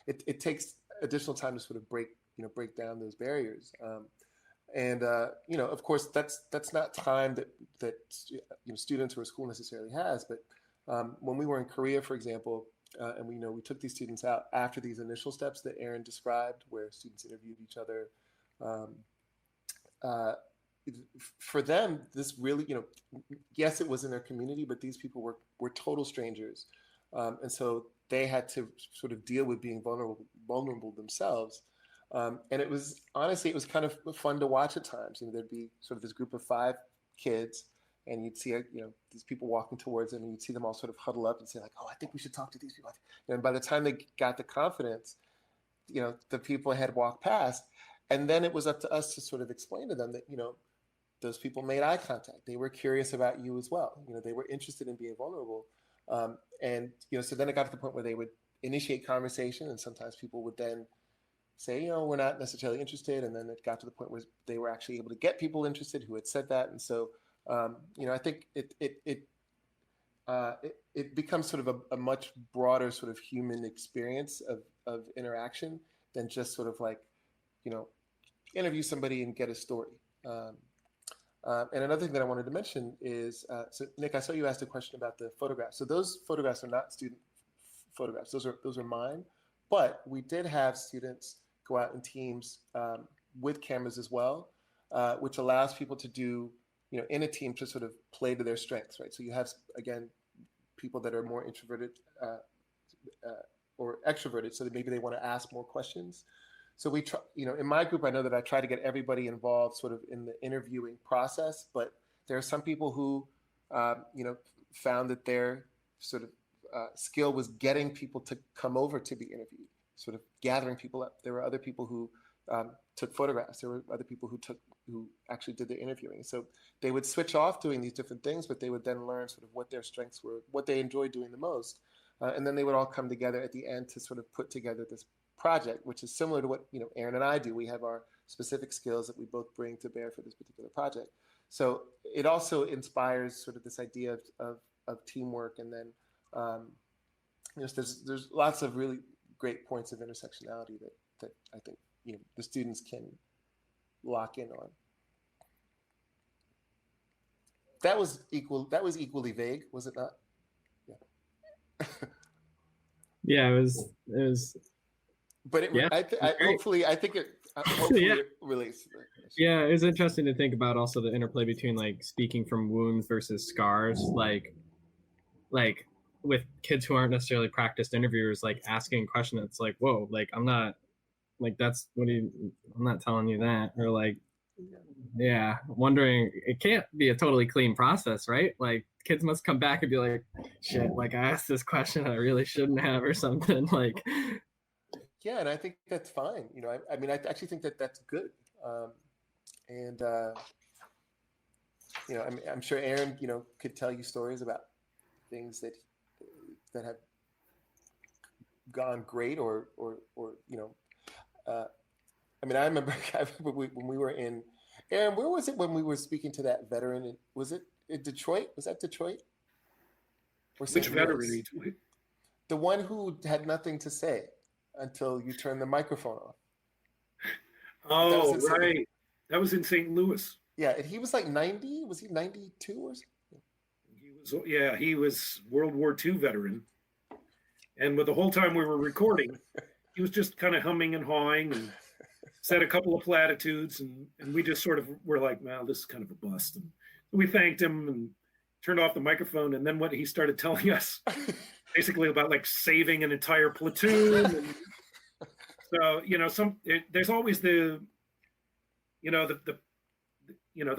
It takes additional time to sort of break down those barriers. Of course, that's not time that students or a school necessarily has. But when we were in Korea, for example, and we took these students out after these initial steps that Aaron described, where students interviewed each other. For them, this really, yes, it was in their community, but these people were total strangers, and so they had to sort of deal with being vulnerable themselves. And it was kind of fun to watch at times. There'd be sort of this group of 5 kids, and you'd see these people walking towards them, and you'd see them all sort of huddle up and say like, "Oh, I think we should talk to these people." And by the time they got the confidence, the people had walked past, and then it was up to us to sort of explain to them that those people made eye contact. They were curious about you as well. They were interested in being vulnerable, and so then it got to the point where they would initiate conversation, and sometimes people would then say, we're not necessarily interested, and then it got to the point where they were actually able to get people interested who had said that, and so. I think it becomes sort of a much broader sort of human experience of interaction than just sort of like, interview somebody and get a story. And another thing that I wanted to mention is, so Nick, I saw you asked a question about the photographs. So those photographs are not student photographs. Those are mine, but we did have students go out in teams with cameras as well, which allows people to do, in a team to sort of play to their strengths, right? So you have, again, people that are more introverted or extroverted, so that maybe they want to ask more questions. So we try, in my group, I know that I try to get everybody involved sort of in the interviewing process, but there are some people who, found that their sort of skill was getting people to come over to be interviewed, sort of gathering people up. There were other people who took photographs. There were other people who actually did the interviewing. So they would switch off doing these different things, but they would then learn sort of what their strengths were, what they enjoyed doing the most. And then they would all come together at the end to sort of put together this project, which is similar to what Aaron and I do. We have our specific skills that we both bring to bear for this particular project. So it also inspires sort of this idea of teamwork, and then there's lots of really great points of intersectionality that I think the students can lock in on. That was equally vague, was it not? Yeah. Yeah, it was. But hopefully it relates to that. Yeah, it was interesting to think about also the interplay between like speaking from wounds versus scars, like with kids who aren't necessarily practiced interviewers, like asking a question that's like, whoa, like I'm not like I'm not telling you that, or like wondering, it can't be a totally clean process, right? Like kids must come back and be like, shit, like I asked this question I really shouldn't have, or something. Like yeah, and I think that's fine. I mean, I actually think that's good. And I'm sure Aaron, could tell you stories about things that have gone great, or I mean, I remember when we were in, Aaron, where was it when we were speaking to that veteran? Was it in Detroit? Was that Detroit? Which veteran? The one who had nothing to say until you turned the microphone off. Oh, right. That was in St. Louis. Yeah, and he was like 90. Was he 92 or something? He was World War II veteran. And with the whole time we were recording, he was just kind of humming and hawing and said a couple of platitudes, and we just sort of were like, well, this is kind of a bust. And we thanked him and turned off the microphone. And then what he started telling us basically about like saving an entire platoon. And so, there's always the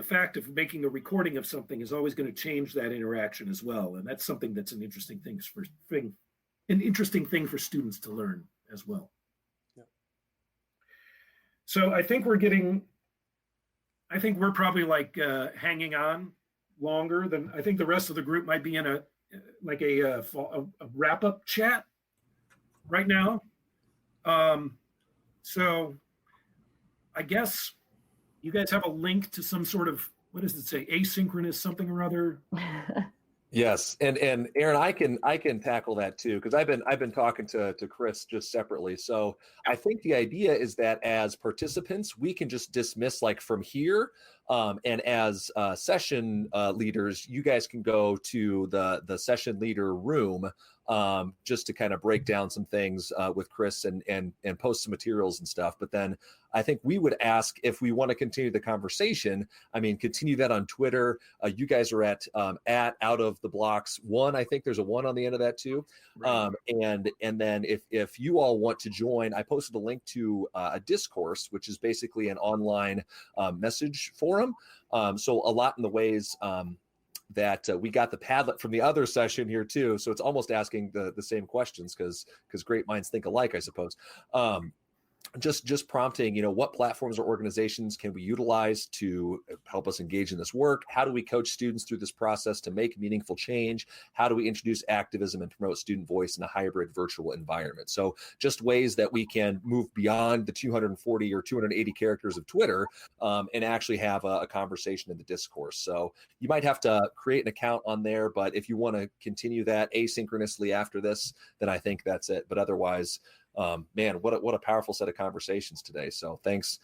fact of making a recording of something is always going to change that interaction as well. And that's something that's an interesting thing for students to learn as well. Yeah. So I think we're probably like hanging on longer than I think the rest of the group might be in a wrap-up chat right now. So I guess you guys have a link to some sort of, what does it say, asynchronous something or other? Yes, and Aaron, I can tackle that too, because I've been talking to Chris just separately. So I think the idea is that as participants, we can just dismiss like from here, and as session leaders, you guys can go to the session leader room just to kind of break down some things with Chris and post some materials and stuff. But then I think we would ask if we want to continue the conversation. I mean, continue that on Twitter. You guys are at Out of the Blocks 1. I think there's a 1 on the end of that too. Right. And then if you all want to join, I posted a link to a discourse, which is basically an online message forum. So a lot in the ways that we got the Padlet from the other session here too. So it's almost asking the same questions because great minds think alike, I suppose. Just prompting, what platforms or organizations can we utilize to help us engage in this work? How do we coach students through this process to make meaningful change? How do we introduce activism and promote student voice in a hybrid virtual environment? So just ways that we can move beyond the 240 or 280 characters of Twitter and actually have a conversation in the discourse. So you might have to create an account on there, but if you want to continue that asynchronously after this, then I think that's it. But otherwise, man, what a powerful set of conversations today. So thanks,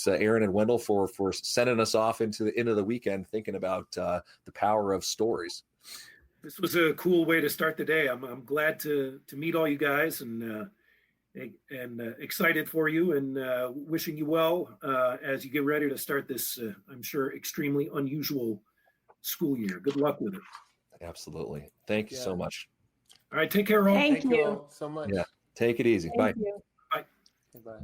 Aaron and Wendell for sending us off into the end of the weekend thinking about the power of stories. This was a cool way to start the day. I'm glad to meet all you guys and excited for you and wishing you well as you get ready to start this, I'm sure, extremely unusual school year. Good luck with it. Absolutely. Thank you so much. All right. Take care, all. Thank you all so much. Yeah. Take it easy. Thank Bye. you. Bye. Bye.